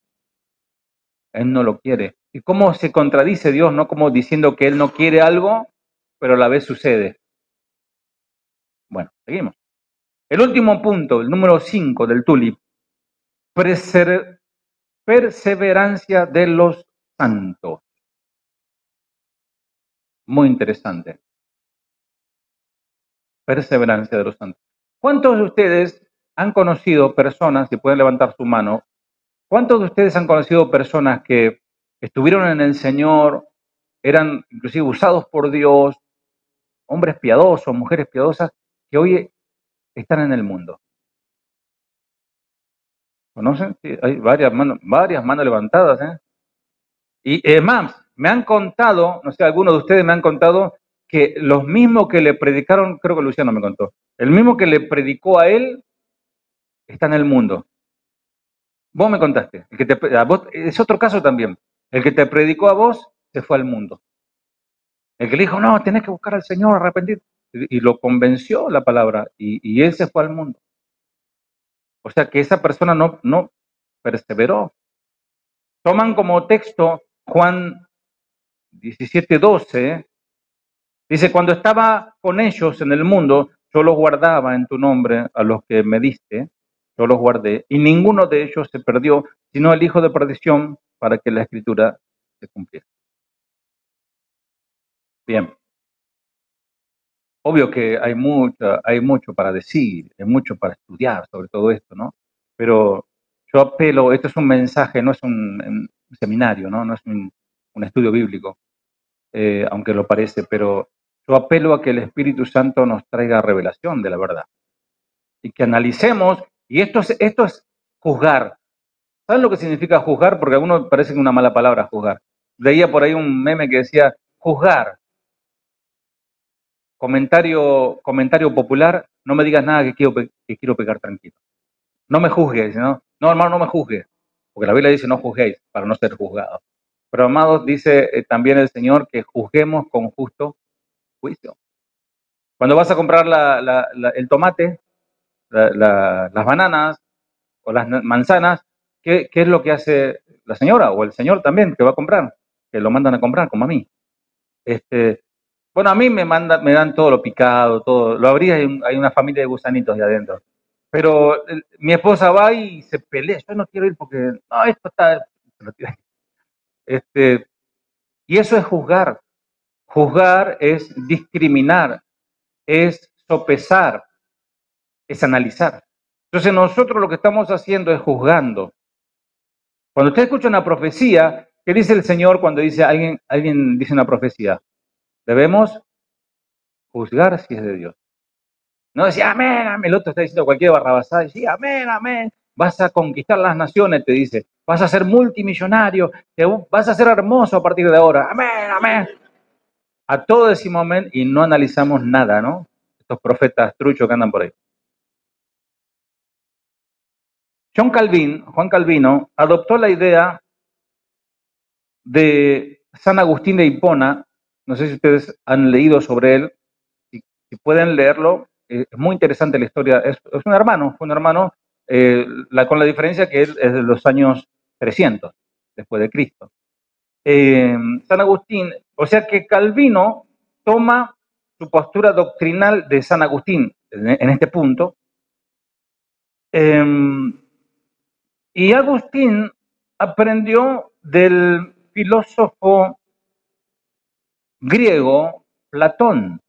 Él no lo quiere. ¿Y cómo se contradice Dios? No como diciendo que Él no quiere algo, pero a la vez sucede. Bueno, seguimos. El último punto, el número 5 del tulip. Perseverancia de los santos. Muy interesante. Perseverancia de los santos. ¿Cuántos de ustedes han conocido personas, si pueden levantar su mano, cuántos de ustedes han conocido personas que estuvieron en el Señor, eran inclusive usados por Dios, hombres piadosos, mujeres piadosas, que hoy están en el mundo? ¿Conocen? Sí, hay varias manos levantadas, ¿eh? Y más, me han contado, no sé, algunos de ustedes me han contado que los mismos que le predicaron, creo que Luciano me contó, el mismo que le predicó a él está en el mundo. Vos me contaste, a vos, es otro caso también. El que te predicó a vos se fue al mundo. El que le dijo, no, tenés que buscar al Señor, arrepentir. Y lo convenció la palabra y él se fue al mundo. O sea que esa persona no perseveró. Toman como texto Juan 17:12. Dice, cuando estaba con ellos en el mundo, yo los guardaba en tu nombre a los que me diste, yo los guardé, y ninguno de ellos se perdió, sino el hijo de perdición, para que la escritura se cumpliera. Bien, obvio que hay mucho para decir, hay mucho para estudiar sobre todo esto, ¿no? Pero yo apelo, esto es un mensaje, no es un seminario, ¿no? No es un estudio bíblico, aunque lo parece, pero yo apelo a que el Espíritu Santo nos traiga revelación de la verdad y que analicemos, y esto es juzgar. ¿Saben lo que significa juzgar? Porque a algunos parece una mala palabra juzgar. Leía por ahí un meme que decía, juzgar, comentario popular, no me digas nada que quiero pecar tranquilo. No me juzgues, ¿no? No, hermano, no me juzgues. Porque la Biblia dice no juzguéis para no ser juzgados. Pero, amados, dice también el Señor que juzguemos con justo juicio. Cuando vas a comprar el tomate, las bananas o las manzanas, ¿qué es lo que hace la señora o el señor también que va a comprar? Que lo mandan a comprar, como a mí. Bueno, a mí me dan todo lo picado, todo. Lo abrí, hay una familia de gusanitos ahí adentro. Pero mi esposa va y se pelea. Yo no quiero ir porque, no, esto está... Y eso es juzgar. Juzgar es discriminar, es sopesar, es analizar. Entonces nosotros lo que estamos haciendo es juzgando. Cuando usted escucha una profecía, ¿qué dice el Señor cuando dice alguien dice una profecía? Debemos juzgar si es de Dios. No decía amén, amén, el otro está diciendo cualquier barrabasada, decía amén, amén, vas a conquistar las naciones, te dice, vas a ser multimillonario, vas a ser hermoso a partir de ahora, amén, amén. A todo decimos amén y no analizamos nada, ¿no? Estos profetas truchos que andan por ahí. Juan Calvino adoptó la idea de San Agustín de Hipona, no sé si ustedes han leído sobre él, si pueden leerlo, es muy interesante la historia, es un hermano, fue un hermano, con la diferencia que él es de los años 300 después de Cristo. San Agustín, o sea que Calvino toma su postura doctrinal de San Agustín en este punto, y Agustín aprendió del filósofo griego Platón.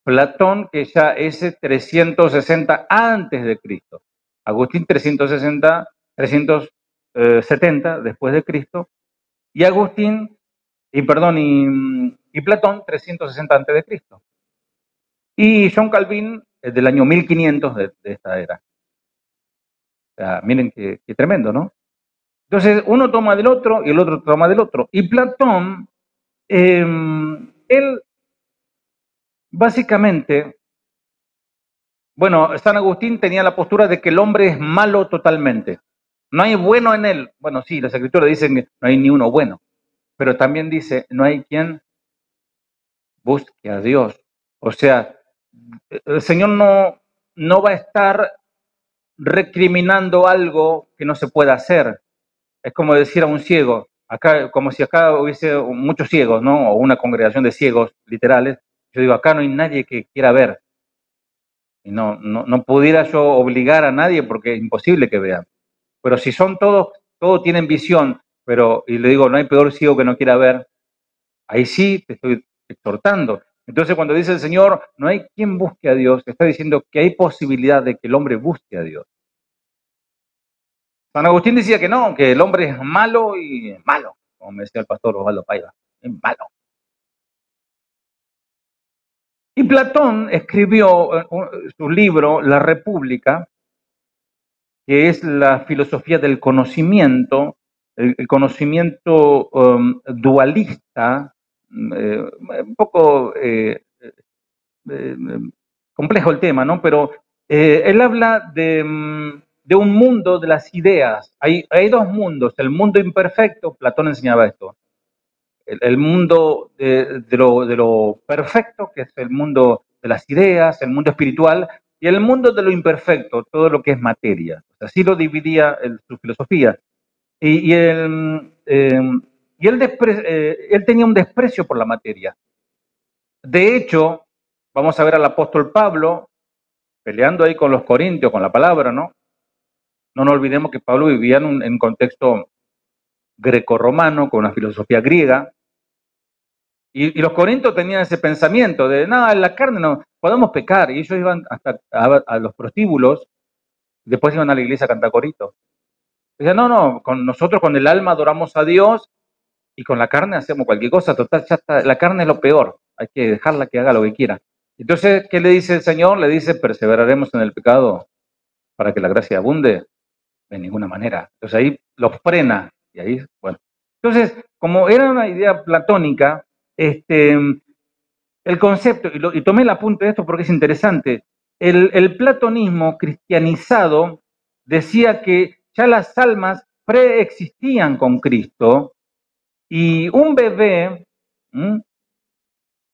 Platón, que ya es 360 antes de Cristo. Agustín 370 después de Cristo. Y Agustín, y Platón 360 antes de Cristo. Y John Calvin es del año 1500 de esta era. O sea, miren qué tremendo, ¿no? Entonces, uno toma del otro y el otro toma del otro. Y Platón, él básicamente, bueno, San Agustín tenía la postura de que el hombre es malo totalmente. No hay bueno en él. Bueno, sí, las escrituras dicen que no hay ni uno bueno. Pero también dice, no hay quien busque a Dios. O sea, el Señor no va a estar recriminando algo que no se pueda hacer. Es como decir a un ciego, acá, como si acá hubiese muchos ciegos, ¿no? O una congregación de ciegos literales. Yo digo, acá no hay nadie que quiera ver. Y no pudiera yo obligar a nadie porque es imposible que vean. Pero si son todos tienen visión, y le digo, no hay peor ciego que no quiera ver, ahí sí te estoy exhortando. Entonces cuando dice el Señor, no hay quien busque a Dios, está diciendo que hay posibilidad de que el hombre busque a Dios. San Agustín decía que no, que el hombre es malo y malo, como me decía el pastor Osvaldo Paiva, es malo. Y Platón escribió su libro, La República, que es la filosofía del conocimiento, el conocimiento dualista, un poco complejo el tema, ¿no? Pero él habla de un mundo de las ideas. Hay dos mundos, el mundo imperfecto, Platón enseñaba esto, el mundo de lo perfecto, que es el mundo de las ideas, el mundo espiritual, y el mundo de lo imperfecto, todo lo que es materia. Así lo dividía su filosofía. Y él tenía un desprecio por la materia. De hecho, vamos a ver al apóstol Pablo peleando ahí con los corintios, con la palabra, ¿no? No nos olvidemos que Pablo vivía en un contexto grecorromano, con una filosofía griega, y los corintios tenían ese pensamiento de, nada, en la carne no, podemos pecar, y ellos iban hasta a los prostíbulos, después iban a la iglesia a cantar coritos. Decían, no, nosotros con el alma adoramos a Dios, y con la carne hacemos cualquier cosa, total, ya está, la carne es lo peor, hay que dejarla que haga lo que quiera. Entonces, ¿qué le dice el Señor? Le dice, perseveraremos en el pecado para que la gracia abunde. De ninguna manera. Entonces ahí los frena. Y ahí, bueno. Entonces, como era una idea platónica, el concepto, y tomé el apunte de esto porque es interesante, el platonismo cristianizado decía que ya las almas preexistían con Cristo y un bebé,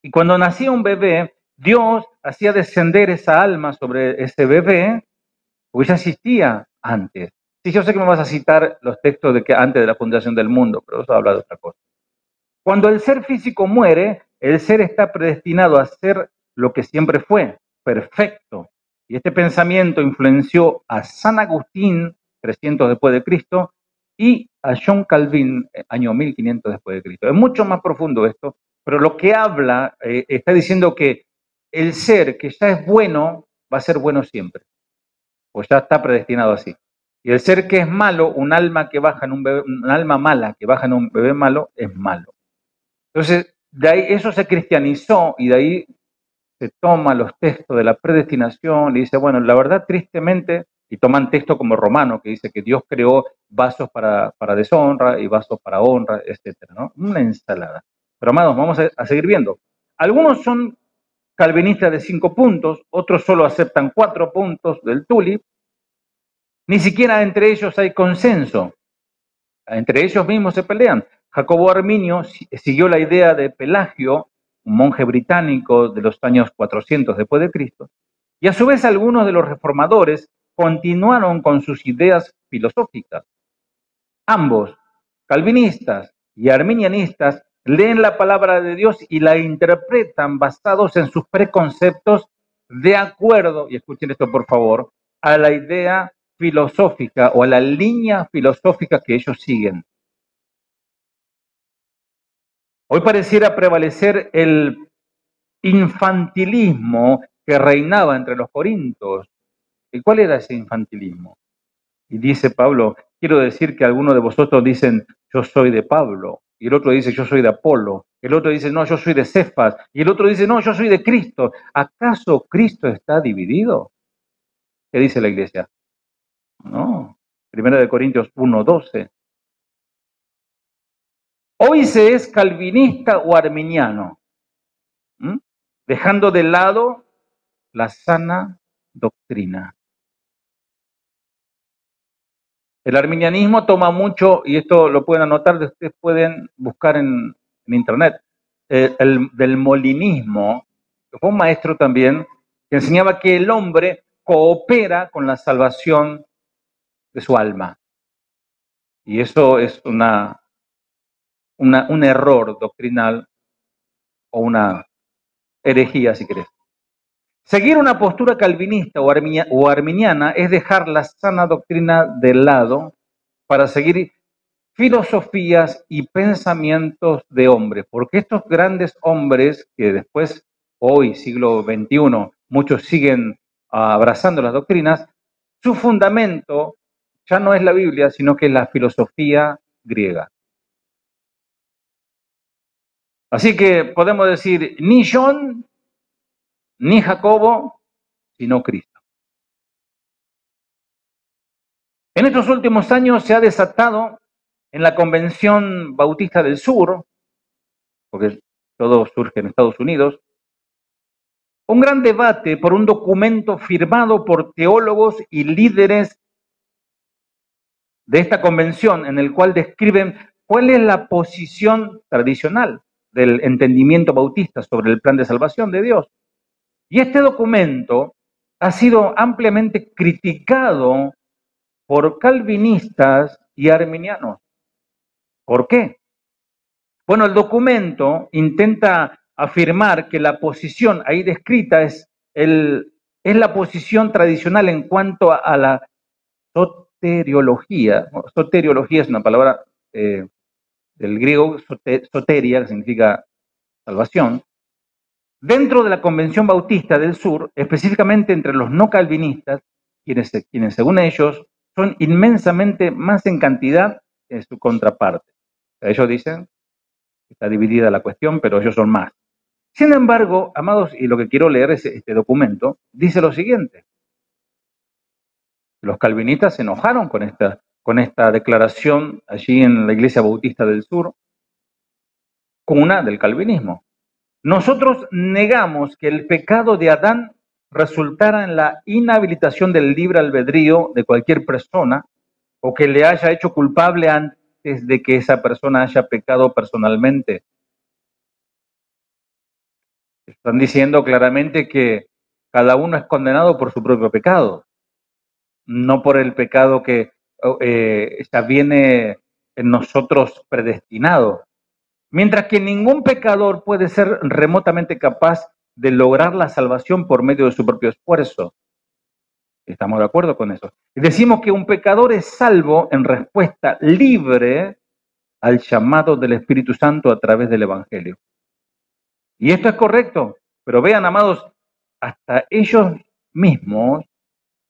y cuando nacía un bebé, Dios hacía descender esa alma sobre ese bebé, porque ya existía antes. Sí, yo sé que me vas a citar los textos de que antes de la fundación del mundo, pero eso habla de otra cosa. Cuando el ser físico muere, el ser está predestinado a ser lo que siempre fue, perfecto. Y este pensamiento influenció a San Agustín, 300 después de Cristo, y a John Calvin, año 1500 después de Cristo. Es mucho más profundo esto, pero lo que habla, está diciendo que el ser que ya es bueno va a ser bueno siempre, pues ya está predestinado así. Y el ser que es malo, un alma que baja en un bebé, un alma mala que baja en un bebé malo, es malo. Entonces, de ahí eso se cristianizó y de ahí se toma los textos de la predestinación y dice, bueno, la verdad, tristemente, y toman texto como Romano, que dice que Dios creó vasos para deshonra y vasos para honra, etcétera, ¿no? Una ensalada. Pero, amados, vamos a seguir viendo. Algunos son calvinistas de 5 puntos, otros solo aceptan 4 puntos del tulip. Ni siquiera entre ellos hay consenso. Entre ellos mismos se pelean. Jacobo Arminio siguió la idea de Pelagio, un monje británico de los años 400 después de Cristo, y a su vez algunos de los reformadores continuaron con sus ideas filosóficas. Ambos, calvinistas y arminianistas, leen la palabra de Dios y la interpretan basados en sus preconceptos de acuerdo, y escuchen esto por favor, a la idea filosófica o a la línea filosófica que ellos siguen. Hoy pareciera prevalecer el infantilismo que reinaba entre los corintios. ¿Y cuál era ese infantilismo? Y dice Pablo, quiero decir que algunos de vosotros dicen, yo soy de Pablo, y el otro dice, yo soy de Apolo, el otro dice, no, yo soy de Cefas, y el otro dice, no, yo soy de Cristo. ¿Acaso Cristo está dividido? ¿Qué dice la iglesia? No. Primera de Corintios 1:12. Hoy se es calvinista o arminiano, dejando de lado la sana doctrina. El arminianismo toma mucho, y esto lo pueden anotar, ustedes pueden buscar en internet, del molinismo, que fue un maestro también, que enseñaba que el hombre coopera con la salvación de su alma. Y eso es un error doctrinal o una herejía, si querés. Seguir una postura calvinista o arminiana es dejar la sana doctrina de lado para seguir filosofías y pensamientos de hombres, porque estos grandes hombres que después, hoy, siglo XXI, muchos siguen abrazando las doctrinas, su fundamento ya no es la Biblia, sino que es la filosofía griega. Así que podemos decir, ni John, ni Jacobo, sino Cristo. En estos últimos años se ha desatado en la Convención Bautista del Sur, porque todo surge en Estados Unidos, un gran debate por un documento firmado por teólogos y líderes de esta convención, en el cual describen cuál es la posición tradicional del entendimiento bautista sobre el plan de salvación de Dios. Y este documento ha sido ampliamente criticado por calvinistas y arminianos. ¿Por qué? Bueno, el documento intenta afirmar que la posición ahí descrita es la posición tradicional en cuanto a la soteriología. Soteriología es una palabra del griego soteria, que significa salvación. Dentro de la Convención Bautista del Sur, específicamente entre los no calvinistas, quienes según ellos son inmensamente más en cantidad que su contraparte. Ellos dicen que está dividida la cuestión, pero ellos son más. Sin embargo, amados, y lo que quiero leer es este documento, dice lo siguiente. Los calvinistas se enojaron con esta declaración allí en la Iglesia Bautista del Sur, cuna del calvinismo. Nosotros negamos que el pecado de Adán resultara en la inhabilitación del libre albedrío de cualquier persona o que le haya hecho culpable antes de que esa persona haya pecado personalmente. Están diciendo claramente que cada uno es condenado por su propio pecado, no por el pecado que ya viene en nosotros predestinado. Mientras que ningún pecador puede ser remotamente capaz de lograr la salvación por medio de su propio esfuerzo. Estamos de acuerdo con eso. Decimos que un pecador es salvo en respuesta libre al llamado del Espíritu Santo a través del Evangelio. Y esto es correcto, pero vean, amados, hasta ellos mismos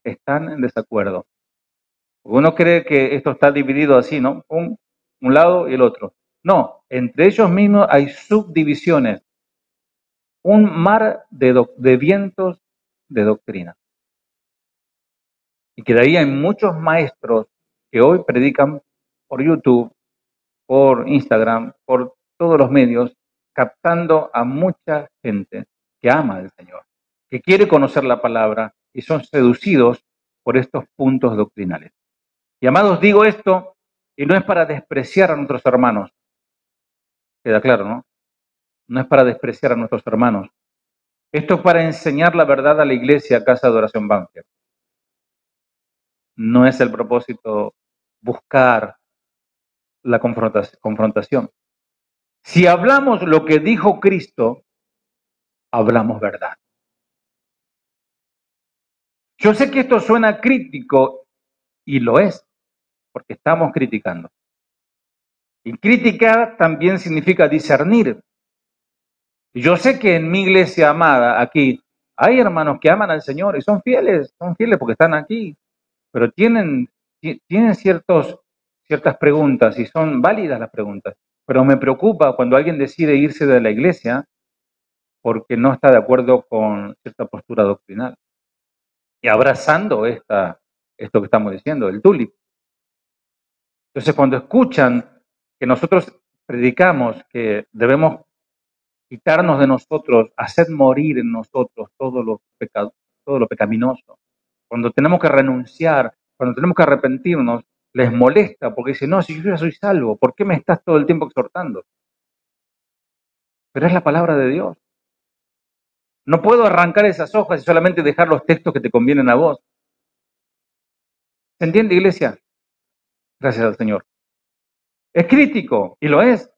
están en desacuerdo. Uno cree que esto está dividido así, ¿no? Un lado y el otro. No, entre ellos mismos hay subdivisiones, un mar de vientos de doctrina. Y que de ahí hay muchos maestros que hoy predican por YouTube, por Instagram, por todos los medios, captando a mucha gente que ama al Señor, que quiere conocer la palabra y son seducidos por estos puntos doctrinales. Y amados, digo esto y no es para despreciar a nuestros hermanos. Queda claro, ¿no? No es para despreciar a nuestros hermanos. Esto es para enseñar la verdad a la iglesia, Casa de Oración Banfield. No es el propósito buscar la confrontación. Si hablamos lo que dijo Cristo, hablamos verdad. Yo sé que esto suena crítico y lo es, porque estamos criticando. Y criticar también significa discernir. Y yo sé que en mi iglesia amada, aquí, hay hermanos que aman al Señor y son fieles porque están aquí, pero tienen ciertas preguntas y son válidas las preguntas. Pero me preocupa cuando alguien decide irse de la iglesia porque no está de acuerdo con cierta postura doctrinal. Y abrazando esto que estamos diciendo, el tulip. Entonces, cuando escuchan que nosotros predicamos que debemos quitarnos de nosotros, hacer morir en nosotros todo lo pecaminoso, cuando tenemos que renunciar, cuando tenemos que arrepentirnos, les molesta porque dicen, no, si yo ya soy salvo, ¿por qué me estás todo el tiempo exhortando? Pero es la palabra de Dios. No puedo arrancar esas hojas y solamente dejar los textos que te convienen a vos. ¿Se entiende, iglesia? Gracias al Señor. Es crítico, y lo es.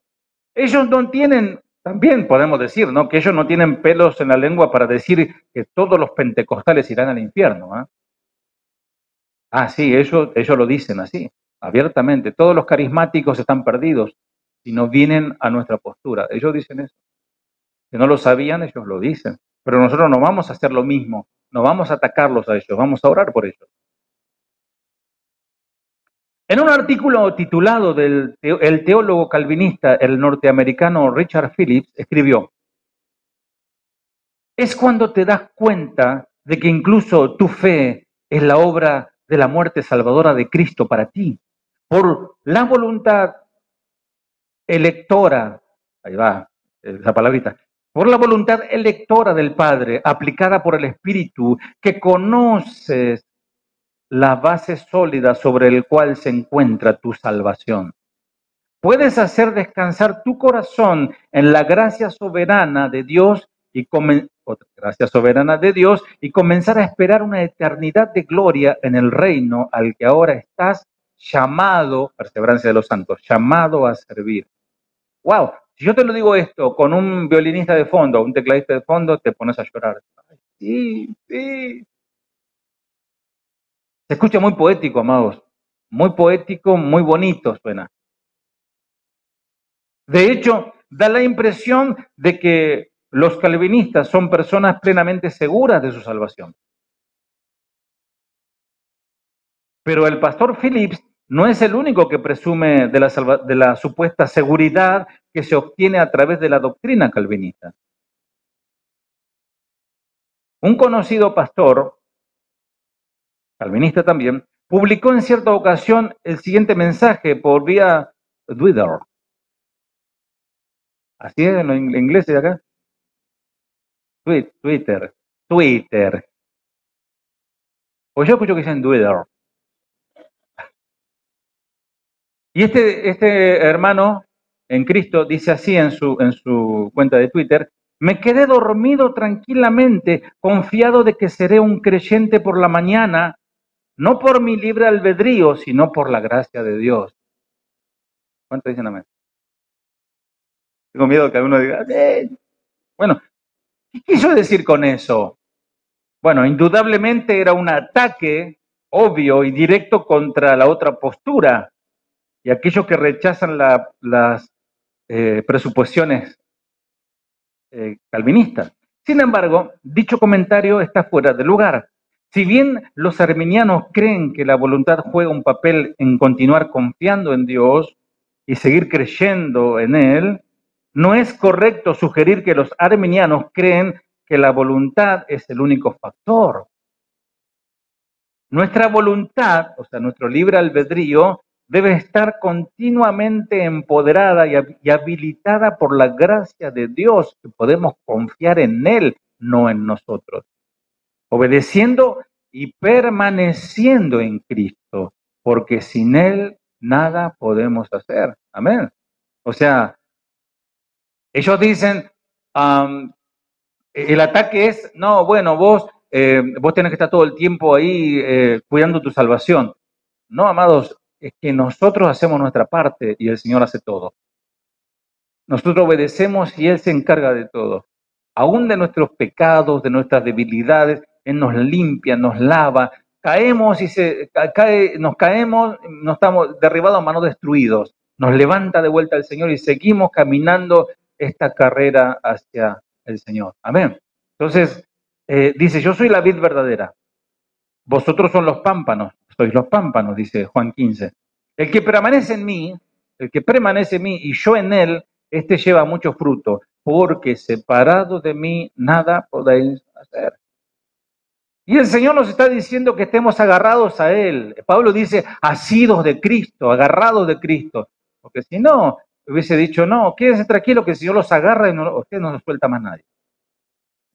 Ellos no tienen, también podemos decir, ¿no? Que ellos no tienen pelos en la lengua para decir que todos los pentecostales irán al infierno. Sí, ellos lo dicen así, abiertamente. Todos los carismáticos están perdidos si no vienen a nuestra postura. Ellos dicen eso. Si no lo sabían, ellos lo dicen. Pero nosotros no vamos a hacer lo mismo, no vamos a atacarlos a ellos, vamos a orar por ellos. En un artículo titulado el teólogo calvinista, el norteamericano Richard Phillips, escribió: es cuando te das cuenta de que incluso tu fe es la obra de la muerte salvadora de Cristo para ti, por la voluntad electora, ahí va esa palabrita, por la voluntad electora del Padre, aplicada por el Espíritu, que conoces la base sólida sobre el cual se encuentra tu salvación. Puedes hacer descansar tu corazón en la gracia soberana de Dios y comenzar a esperar una eternidad de gloria en el reino al que ahora estás llamado, perseverancia de los santos, llamado a servir. Wow, si yo te lo digo esto con un violinista de fondo, un tecladista de fondo, te pones a llorar. Sí, sí. Se escucha muy poético, amados. Muy poético, muy bonito suena. De hecho, da la impresión de que los calvinistas son personas plenamente seguras de su salvación. Pero el pastor Phillips no es el único que presume de la supuesta seguridad que se obtiene a través de la doctrina calvinista. Un conocido pastor, calvinista también, publicó en cierta ocasión el siguiente mensaje por vía Twitter. Así es en inglés de acá. Twitter. Pues yo escucho que dicen Twitter. Y este hermano en Cristo dice así en su cuenta de Twitter: me quedé dormido tranquilamente, confiado de que seré un creyente por la mañana, no por mi libre albedrío, sino por la gracia de Dios. ¿Cuántos dicen amén? Tengo miedo que alguno diga, bueno, ¿qué quiso decir con eso? Bueno, indudablemente era un ataque obvio y directo contra la otra postura y aquellos que rechazan las presuposiciones calvinistas. Sin embargo, dicho comentario está fuera de lugar. Si bien los arminianos creen que la voluntad juega un papel en continuar confiando en Dios y seguir creyendo en Él, no es correcto sugerir que los arminianos creen que la voluntad es el único factor. Nuestra voluntad, o sea, nuestro libre albedrío, debe estar continuamente empoderada y habilitada por la gracia de Dios, que podemos confiar en Él, no en nosotros. Obedeciendo y permaneciendo en Cristo, porque sin Él nada podemos hacer. Amén. O sea, ellos dicen, el ataque es, no, bueno, vos tenés que estar todo el tiempo ahí cuidando tu salvación. No, amados, es que nosotros hacemos nuestra parte y el Señor hace todo. Nosotros obedecemos y Él se encarga de todo. Aún de nuestros pecados, de nuestras debilidades, Él nos limpia, nos lava. Caemos y nos caemos, no estamos derribados a manos destruidos. Nos levanta de vuelta el Señor y seguimos caminando esta carrera hacia el Señor. Amén. Entonces, dice, yo soy la vid verdadera. Vosotros son los pámpanos. Sois los pámpanos, dice Juan 15. El que permanece en mí y yo en él, este lleva mucho fruto, porque separado de mí nada podéis hacer. Y el Señor nos está diciendo que estemos agarrados a Él. Pablo dice, asidos de Cristo, agarrados de Cristo. Porque si no, hubiese dicho, no, quédense tranquilo que el Señor los agarra y usted no los suelta más nadie.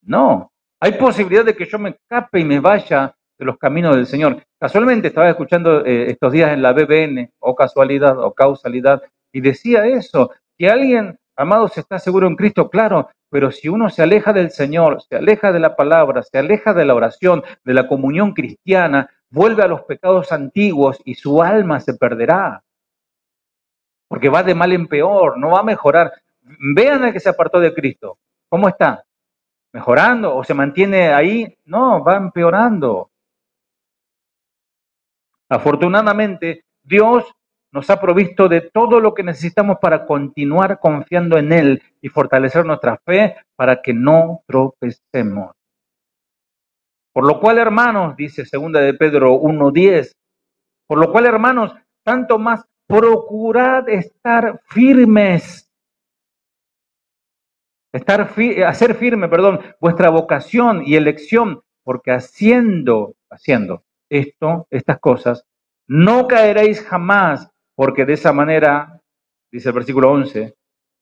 No, hay posibilidad de que yo me escape y me vaya de los caminos del Señor. Casualmente estaba escuchando estos días en la BBN, o casualidad o causalidad, y decía eso, que alguien, amado, se está seguro en Cristo, claro, pero si uno se aleja del Señor, se aleja de la palabra, se aleja de la oración, de la comunión cristiana, vuelve a los pecados antiguos y su alma se perderá. Porque va de mal en peor, no va a mejorar. Vean al que se apartó de Cristo. ¿Cómo está? ¿Mejorando o se mantiene ahí? No, va empeorando. Afortunadamente, Dios nos ha provisto de todo lo que necesitamos para continuar confiando en Él y fortalecer nuestra fe para que no tropecemos. Por lo cual, hermanos, dice 2 de Pedro 1:10, por lo cual, hermanos, tanto más procurad estar firmes. Hacer firme, vuestra vocación y elección, porque haciendo estas cosas, no caeréis jamás, porque de esa manera, dice el versículo 11,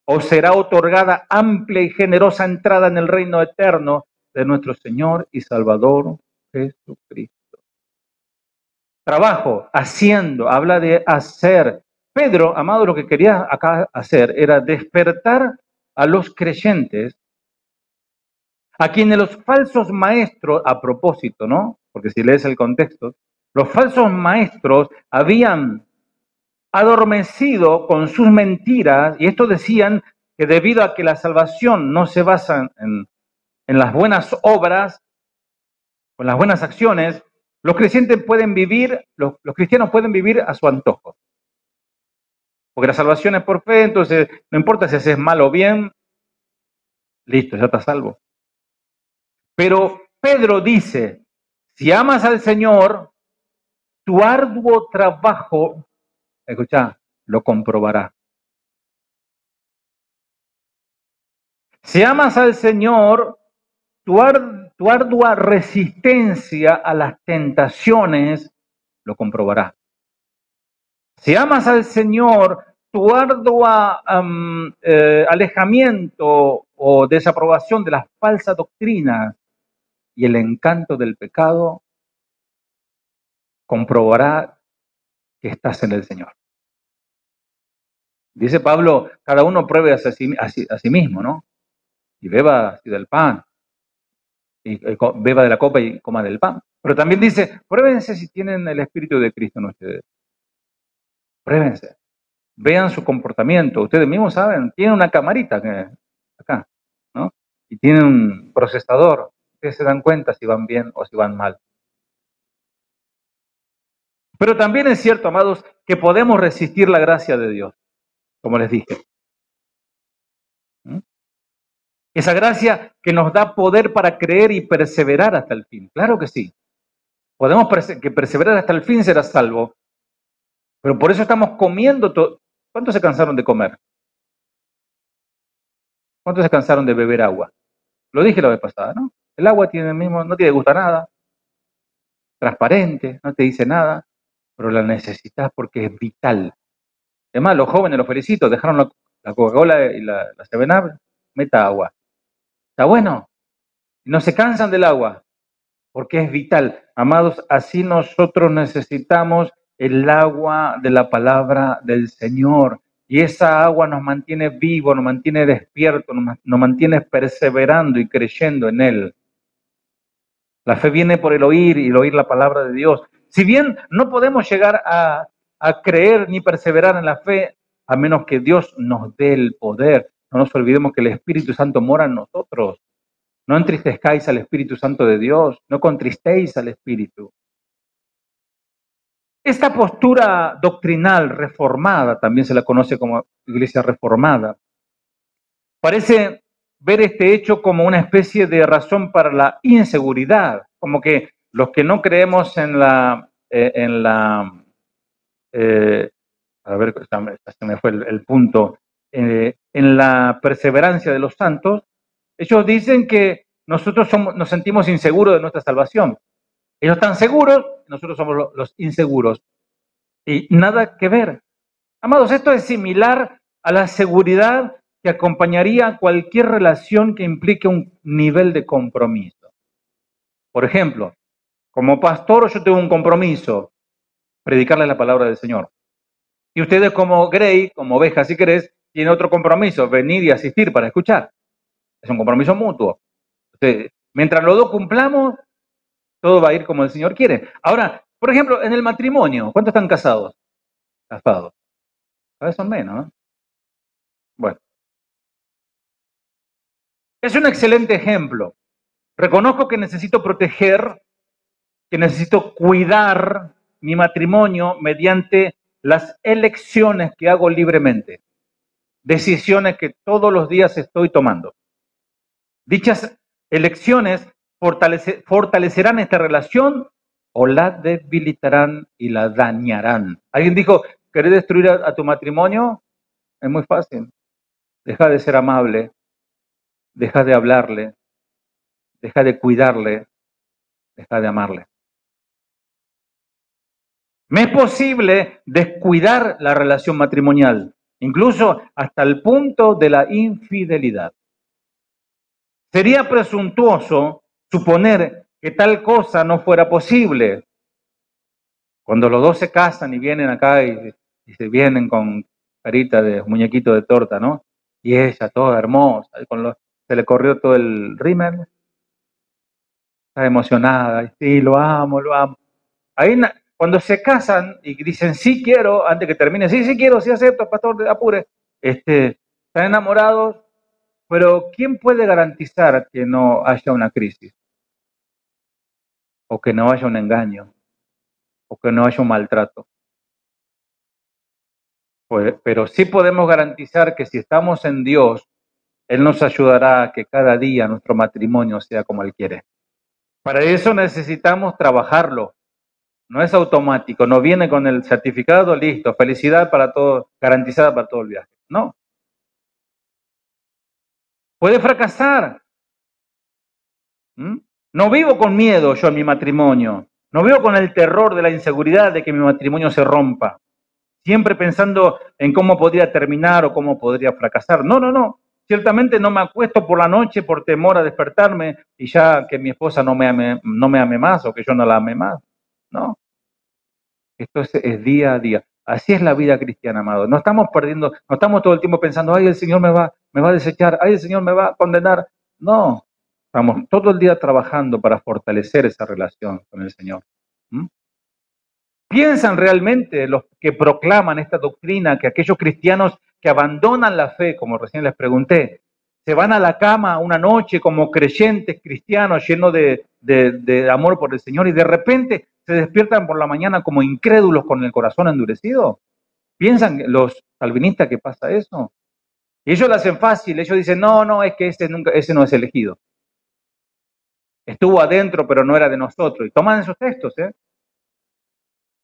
os será otorgada amplia y generosa entrada en el reino eterno de nuestro Señor y Salvador Jesucristo. Trabajo, haciendo, habla de hacer. Pedro, amado, lo que quería acá hacer era despertar a los creyentes, a quienes los falsos maestros, a propósito, ¿no? Porque si lees el contexto, los falsos maestros habían adormecido con sus mentiras, y esto decían que debido a que la salvación no se basa en las buenas obras, o en las buenas acciones, los cristianos pueden vivir a su antojo. Porque la salvación es por fe, entonces no importa si haces mal o bien, listo, ya estás salvo. Pero Pedro dice, si amas al Señor, tu arduo trabajo, escucha, lo comprobará. Si amas al Señor, tu ardua resistencia a las tentaciones lo comprobará. Si amas al Señor, tu ardua alejamiento o desaprobación de las falsas doctrinas y el encanto del pecado comprobará que estás en el Señor. Dice Pablo, cada uno pruebe a sí mismo, ¿no? Y beba así del pan, y beba de la copa y coma del pan. Pero también dice, pruébense si tienen el Espíritu de Cristo en ustedes. Pruébense. Vean su comportamiento. Ustedes mismos saben, tienen una camarita acá, ¿no? Y tienen un procesador. ustedes se dan cuenta si van bien o si van mal. Pero también es cierto, amados, que podemos resistir la gracia de Dios, como les dije. ¿Mm? Esa gracia que nos da poder para creer y perseverar hasta el fin. Claro que sí. Podemos que perseverar hasta el fin será salvo. Pero por eso estamos comiendo todo. ¿Cuántos se cansaron de comer? ¿Cuántos se cansaron de beber agua? Lo dije la vez pasada, ¿no? El agua tiene el mismo, no tiene gusto a nada, transparente, no te dice nada, pero la necesitas porque es vital. Además, los jóvenes, los felicito, dejaron la Coca-Cola y la 7-Up, meta agua. Está bueno. No se cansan del agua, porque es vital. Amados, así nosotros necesitamos el agua de la palabra del Señor. Y esa agua nos mantiene vivos, nos mantiene despiertos, nos mantiene perseverando y creyendo en Él. La fe viene por el oír y el oír la palabra de Dios. Si bien no podemos llegar a creer ni perseverar en la fe, a menos que Dios nos dé el poder. No nos olvidemos que el Espíritu Santo mora en nosotros. No entristezcáis al Espíritu Santo de Dios, no contristéis al Espíritu. Esta postura doctrinal reformada, también se la conoce como iglesia reformada, parece ver este hecho como una especie de razón para la inseguridad, como que los que no creemos a ver, se me fue el punto, en la perseverancia de los santos, ellos dicen que nosotros nos sentimos inseguros de nuestra salvación. Ellos están seguros, nosotros somos los inseguros. Y nada que ver. Amados, esto es similar a la seguridad que acompañaría cualquier relación que implique un nivel de compromiso. Por ejemplo, como pastor yo tengo un compromiso, predicarle la palabra del Señor. Y ustedes como Grey, como ovejas si querés, tienen otro compromiso, venir y asistir para escuchar. Es un compromiso mutuo. Entonces, mientras los dos cumplamos, todo va a ir como el Señor quiere. Ahora, por ejemplo, en el matrimonio, ¿cuántos están casados? Casados. Cada vez son menos, ¿no? Bueno. Es un excelente ejemplo. Reconozco que necesito proteger, que necesito cuidar mi matrimonio mediante las elecciones que hago libremente, decisiones que todos los días estoy tomando. Dichas elecciones fortalecerán esta relación o la debilitarán y la dañarán. Alguien dijo, ¿querés destruir a tu matrimonio? Es muy fácil. Deja de ser amable, deja de hablarle, deja de cuidarle, deja de amarle. Me es posible descuidar la relación matrimonial, incluso hasta el punto de la infidelidad. Sería presuntuoso suponer que tal cosa no fuera posible. Cuando los dos se casan y vienen acá y se vienen con carita de muñequito de torta, ¿no? Y ella toda hermosa, se le corrió todo el rímel, está emocionada, y sí, lo amo, lo amo. Ahí cuando se casan y dicen sí quiero, antes que termine, sí, sí quiero, sí acepto, pastor, apure, están enamorados, pero ¿quién puede garantizar que no haya una crisis? O que no haya un engaño, o que no haya un maltrato. Pues, pero sí podemos garantizar que si estamos en Dios, Él nos ayudará a que cada día nuestro matrimonio sea como Él quiere. Para eso necesitamos trabajarlo. No es automático, no viene con el certificado, listo, felicidad para todo, garantizada para todo el viaje. No. Puede fracasar. No vivo con miedo yo en mi matrimonio. No vivo con el terror de la inseguridad de que mi matrimonio se rompa. Siempre pensando en cómo podría terminar o cómo podría fracasar. No, no, no. Ciertamente no me acuesto por la noche por temor a despertarme y ya que mi esposa no me ame más o que yo no la ame más. No. Esto es día a día. Así es la vida cristiana, amado. No estamos perdiendo, no estamos todo el tiempo pensando, ay, el Señor me va a desechar, ay, el Señor me va a condenar. No. Estamos todo el día trabajando para fortalecer esa relación con el Señor. ¿Piensan realmente los que proclaman esta doctrina que aquellos cristianos que abandonan la fe, como recién les pregunté, se van a la cama una noche como creyentes cristianos llenos de amor por el Señor y de repente se despiertan por la mañana como incrédulos con el corazón endurecido. ¿Piensan los calvinistas que pasa eso? Y ellos lo hacen fácil, ellos dicen, no, es que ese no es elegido. Estuvo adentro, pero no era de nosotros. Y toman esos textos, ¿eh?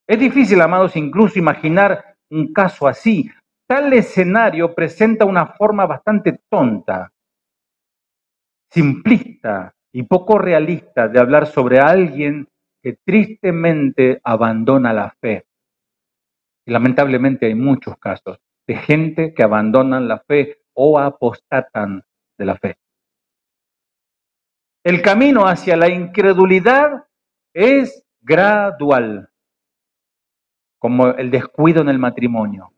Es difícil, amados, incluso imaginar un caso así. Tal escenario presenta una forma bastante tonta, simplista y poco realista de hablar sobre alguien que tristemente abandona la fe. Y lamentablemente hay muchos casos de gente que abandonan la fe o apostatan de la fe. El camino hacia la incredulidad es gradual, como el descuido en el matrimonio.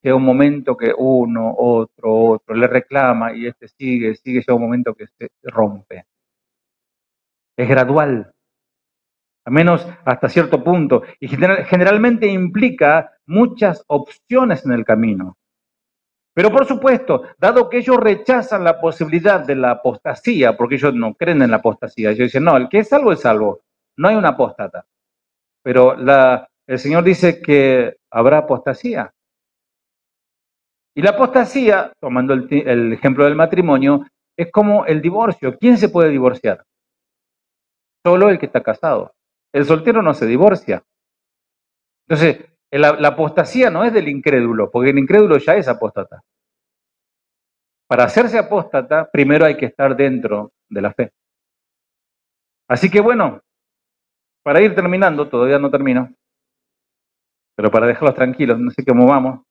Llega un momento que uno, otro, le reclama y este sigue, llega un momento que se rompe. Es gradual, al menos hasta cierto punto, y generalmente implica muchas opciones en el camino. Pero por supuesto, dado que ellos rechazan la posibilidad de la apostasía, porque ellos no creen en la apostasía, ellos dicen, no, el que es salvo, no hay una apóstata. Pero el Señor dice que habrá apostasía. Y la apostasía, tomando el ejemplo del matrimonio, es como el divorcio. ¿Quién se puede divorciar? Solo el que está casado. El soltero no se divorcia. Entonces, la apostasía no es del incrédulo, porque el incrédulo ya es apóstata. Para hacerse apóstata, primero hay que estar dentro de la fe. Así que bueno, para ir terminando, todavía no termino, pero para dejarlos tranquilos, no sé cómo vamos.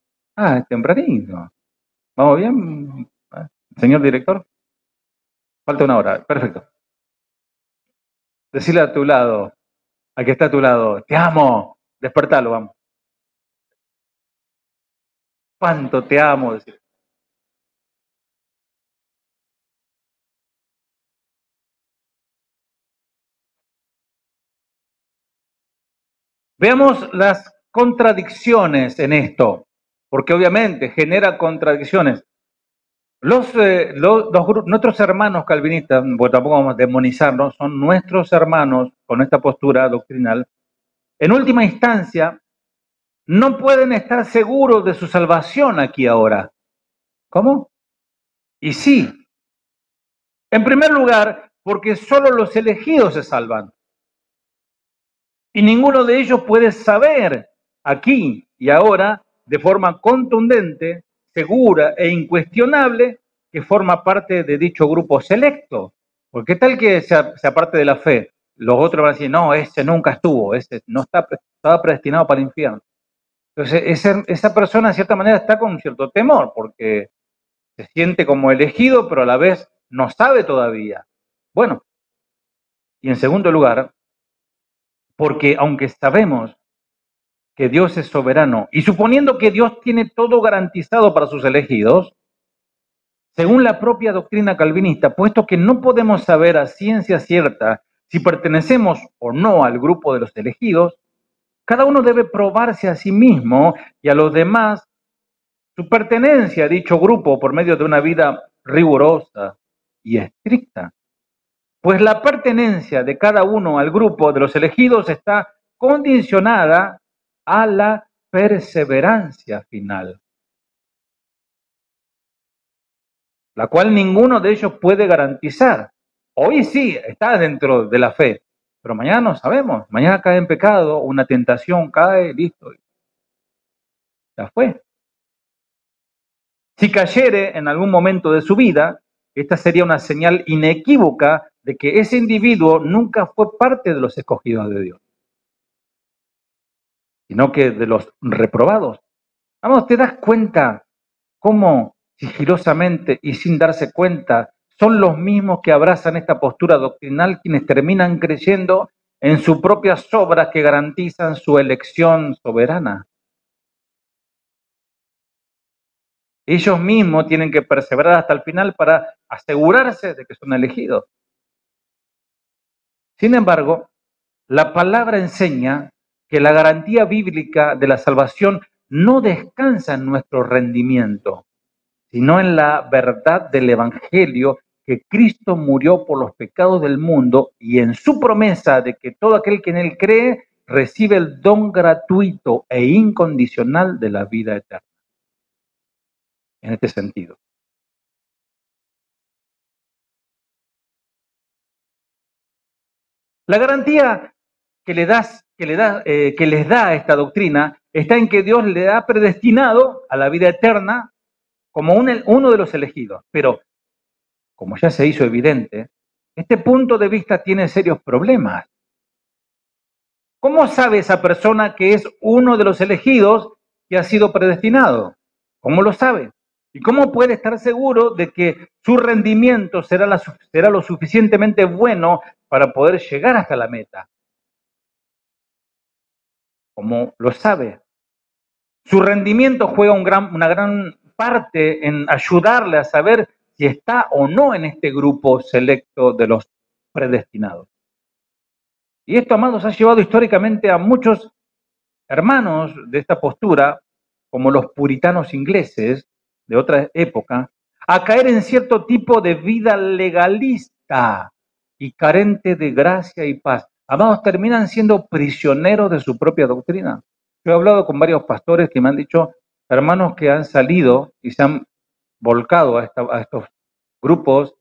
Ah, es tempranito. ¿Vamos bien, señor director? Falta una hora, perfecto. Decirle a tu lado, al que está a tu lado, te amo, despertalo, vamos. ¿Cuánto te amo? Decir. Veamos las contradicciones en esto, porque obviamente genera contradicciones. Nuestros hermanos calvinistas, porque tampoco vamos a demonizarnos, son nuestros hermanos con esta postura doctrinal. En última instancia, no pueden estar seguros de su salvación aquí ahora. ¿Cómo? Y sí. En primer lugar, porque solo los elegidos se salvan. Y ninguno de ellos puede saber aquí y ahora, de forma contundente, segura e incuestionable, que forma parte de dicho grupo selecto. Porque tal que sea parte de la fe, los otros van a decir, no, ese nunca estuvo, ese no estaba predestinado para el infierno. Entonces, esa persona, en cierta manera, está con cierto temor, porque se siente como elegido, pero a la vez no sabe todavía. Bueno, y en segundo lugar, porque aunque sabemos que Dios es soberano y suponiendo que Dios tiene todo garantizado para sus elegidos, según la propia doctrina calvinista, puesto que no podemos saber a ciencia cierta si pertenecemos o no al grupo de los elegidos, cada uno debe probarse a sí mismo y a los demás su pertenencia a dicho grupo por medio de una vida rigurosa y estricta. Pues la pertenencia de cada uno al grupo de los elegidos está condicionada a la perseverancia final, la cual ninguno de ellos puede garantizar. Hoy sí está dentro de la fe, pero mañana no sabemos. Mañana cae en pecado, una tentación cae, listo. Ya fue. Si cayere en algún momento de su vida, esta sería una señal inequívoca de que ese individuo nunca fue parte de los escogidos de Dios, sino que de los reprobados. Vamos, ¿te das cuenta cómo sigilosamente y sin darse cuenta son los mismos que abrazan esta postura doctrinal quienes terminan creyendo en sus propias obras que garantizan su elección soberana? Ellos mismos tienen que perseverar hasta el final para asegurarse de que son elegidos. Sin embargo, la palabra enseña que la garantía bíblica de la salvación no descansa en nuestro rendimiento, sino en la verdad del Evangelio, que Cristo murió por los pecados del mundo y en su promesa de que todo aquel que en él cree recibe el don gratuito e incondicional de la vida eterna. En este sentido. La garantía que les da esta doctrina está en que Dios le ha predestinado a la vida eterna como uno de los elegidos. Pero, como ya se hizo evidente, este punto de vista tiene serios problemas. ¿Cómo sabe esa persona que es uno de los elegidos que ha sido predestinado? ¿Cómo lo sabe? ¿Y cómo puede estar seguro de que su rendimiento será lo suficientemente bueno para poder llegar hasta la meta? ¿Cómo lo sabe? Su rendimiento juega una gran parte en ayudarle a saber si está o no en este grupo selecto de los predestinados. Y esto, amados, ha llevado históricamente a muchos hermanos de esta postura, como los puritanos ingleses de otra época, a caer en cierto tipo de vida legalista y carente de gracia y paz. Amados, terminan siendo prisioneros de su propia doctrina. Yo he hablado con varios pastores que me han dicho, hermanos que han salido y se han volcado a estos grupos,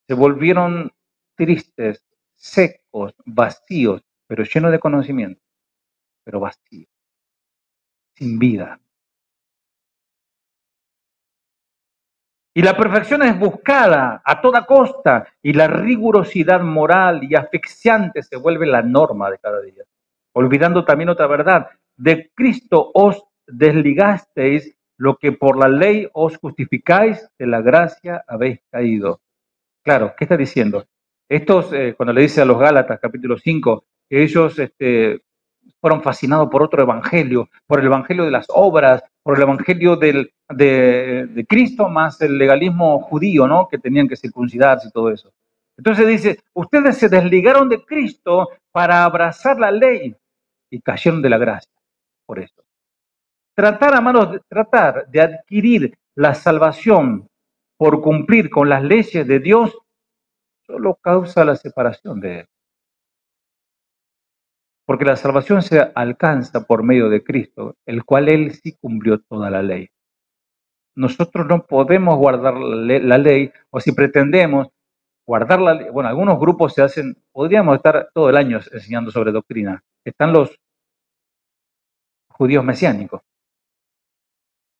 se volvieron tristes, secos, vacíos, pero llenos de conocimiento, pero vacíos, sin vida. Y la perfección es buscada a toda costa y la rigurosidad moral y asfixiante se vuelve la norma de cada día. Olvidando también otra verdad, de Cristo os desligasteis, lo que por la ley os justificáis, de la gracia habéis caído. Claro, ¿qué está diciendo? Estos, cuando le dice a los Gálatas, capítulo 5, que ellos fueron fascinados por otro evangelio, por el evangelio de las obras, por el evangelio de Cristo más el legalismo judío, ¿no? Que tenían que circuncidarse y todo eso. Entonces dice, ustedes se desligaron de Cristo para abrazar la ley y cayeron de la gracia por eso. Tratar de adquirir la salvación por cumplir con las leyes de Dios solo causa la separación de Él. Porque la salvación se alcanza por medio de Cristo, el cual Él sí cumplió toda la ley. Nosotros no podemos guardar la ley, o si pretendemos guardar la ley, bueno, algunos grupos podríamos estar todo el año enseñando sobre doctrina. Están los judíos mesiánicos.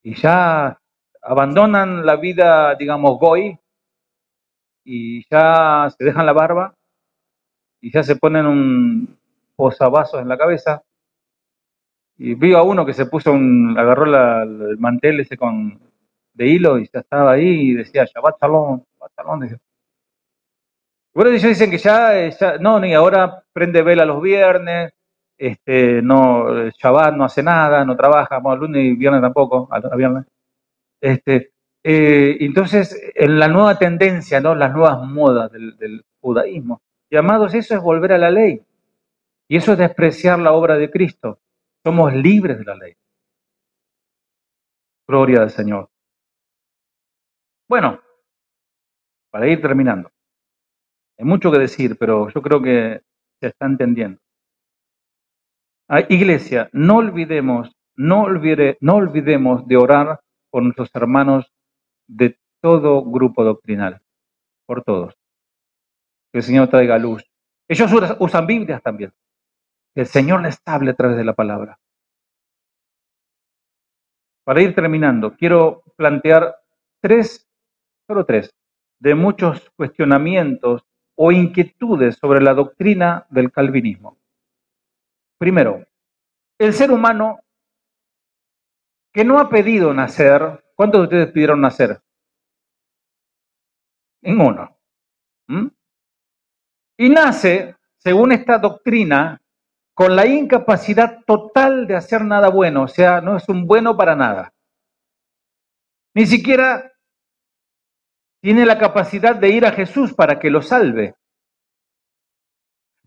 Y ya abandonan la vida, digamos, goy, y ya se dejan la barba, y ya se ponen un posavasos en la cabeza. Y vi a uno que se puso agarró el mantel ese de hilo y ya estaba ahí y decía Shabbat Shalom, Shabbat Shalom. Decía. Bueno, ellos dicen que no, ni ahora prende vela los viernes, no, Shabbat no hace nada, no trabaja, bueno, lunes y viernes tampoco, a viernes. Entonces, en la nueva tendencia, ¿no? Las nuevas modas del judaísmo, llamados, eso es volver a la ley. Y eso es despreciar la obra de Cristo. Somos libres de la ley. Gloria al Señor. Bueno, para ir terminando. Hay mucho que decir, pero yo creo que se está entendiendo. Iglesia, no olvidemos de orar por nuestros hermanos de todo grupo doctrinal, por todos. Que el Señor traiga luz. Ellos usan Biblias también. Que el Señor les hable a través de la palabra. Para ir terminando, quiero plantear solo tres, de muchos cuestionamientos o inquietudes sobre la doctrina del calvinismo. Primero, el ser humano que no ha pedido nacer, ¿cuántos de ustedes pidieron nacer? Ninguno. Y nace, según esta doctrina, con la incapacidad total de hacer nada bueno, o sea, no es un bueno para nada. Ni siquiera tiene la capacidad de ir a Jesús para que lo salve,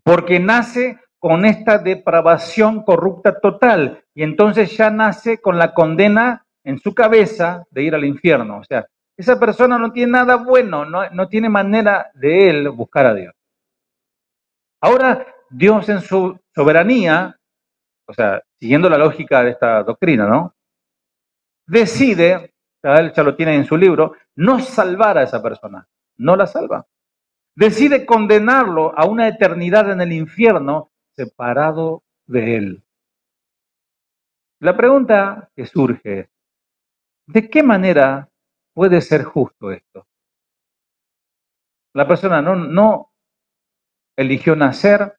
porque nace con esta depravación corrupta total y entonces ya nace con la condena en su cabeza de ir al infierno. O sea, esa persona no tiene nada bueno, no tiene manera de él buscar a Dios. Ahora, Dios en su soberanía, o sea, siguiendo la lógica de esta doctrina, ¿no? Decide, él ya lo tiene en su libro, no salvar a esa persona, no la salva. Decide condenarlo a una eternidad en el infierno separado de él. La pregunta que surge es, ¿de qué manera puede ser justo esto? La persona no eligió nacer,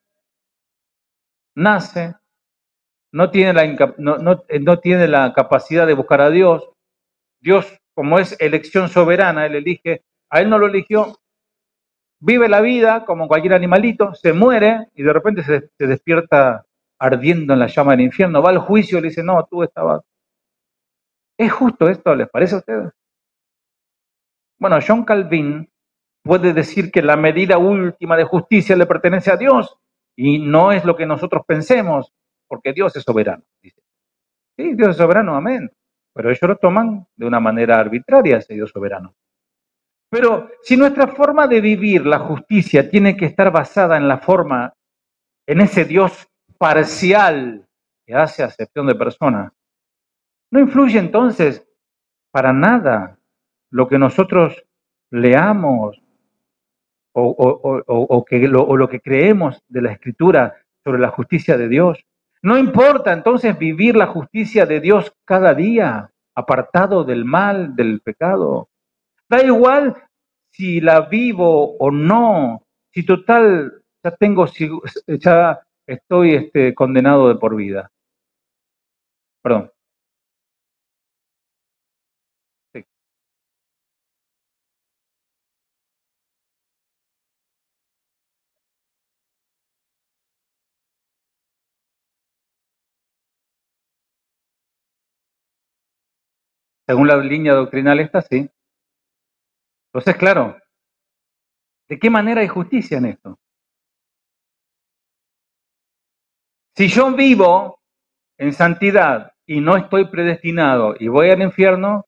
nace, no tiene la capacidad de buscar a Dios. Dios, como es elección soberana, él elige, a él no lo eligió, vive la vida como cualquier animalito, se muere y de repente se despierta ardiendo en la llama del infierno, va al juicio y le dice, no, tú estabas. ¿Es justo esto? ¿Les parece a ustedes? Bueno, John Calvin puede decir que la medida última de justicia le pertenece a Dios y no es lo que nosotros pensemos, porque Dios es soberano. Dice. Sí, Dios es soberano, amén. Pero ellos lo toman de una manera arbitraria, ese Dios soberano. Pero si nuestra forma de vivir la justicia tiene que estar basada en la forma, en ese Dios parcial que hace acepción de personas, no influye entonces para nada lo que nosotros leamos o lo que creemos de la Escritura sobre la justicia de Dios. No importa entonces vivir la justicia de Dios cada día, apartado del mal, del pecado. Da igual si la vivo o no, si total ya estoy condenado de por vida. Perdón. Sí. Según la línea doctrinal esta, sí. Entonces, claro, ¿de qué manera hay justicia en esto? Si yo vivo en santidad y no estoy predestinado y voy al infierno,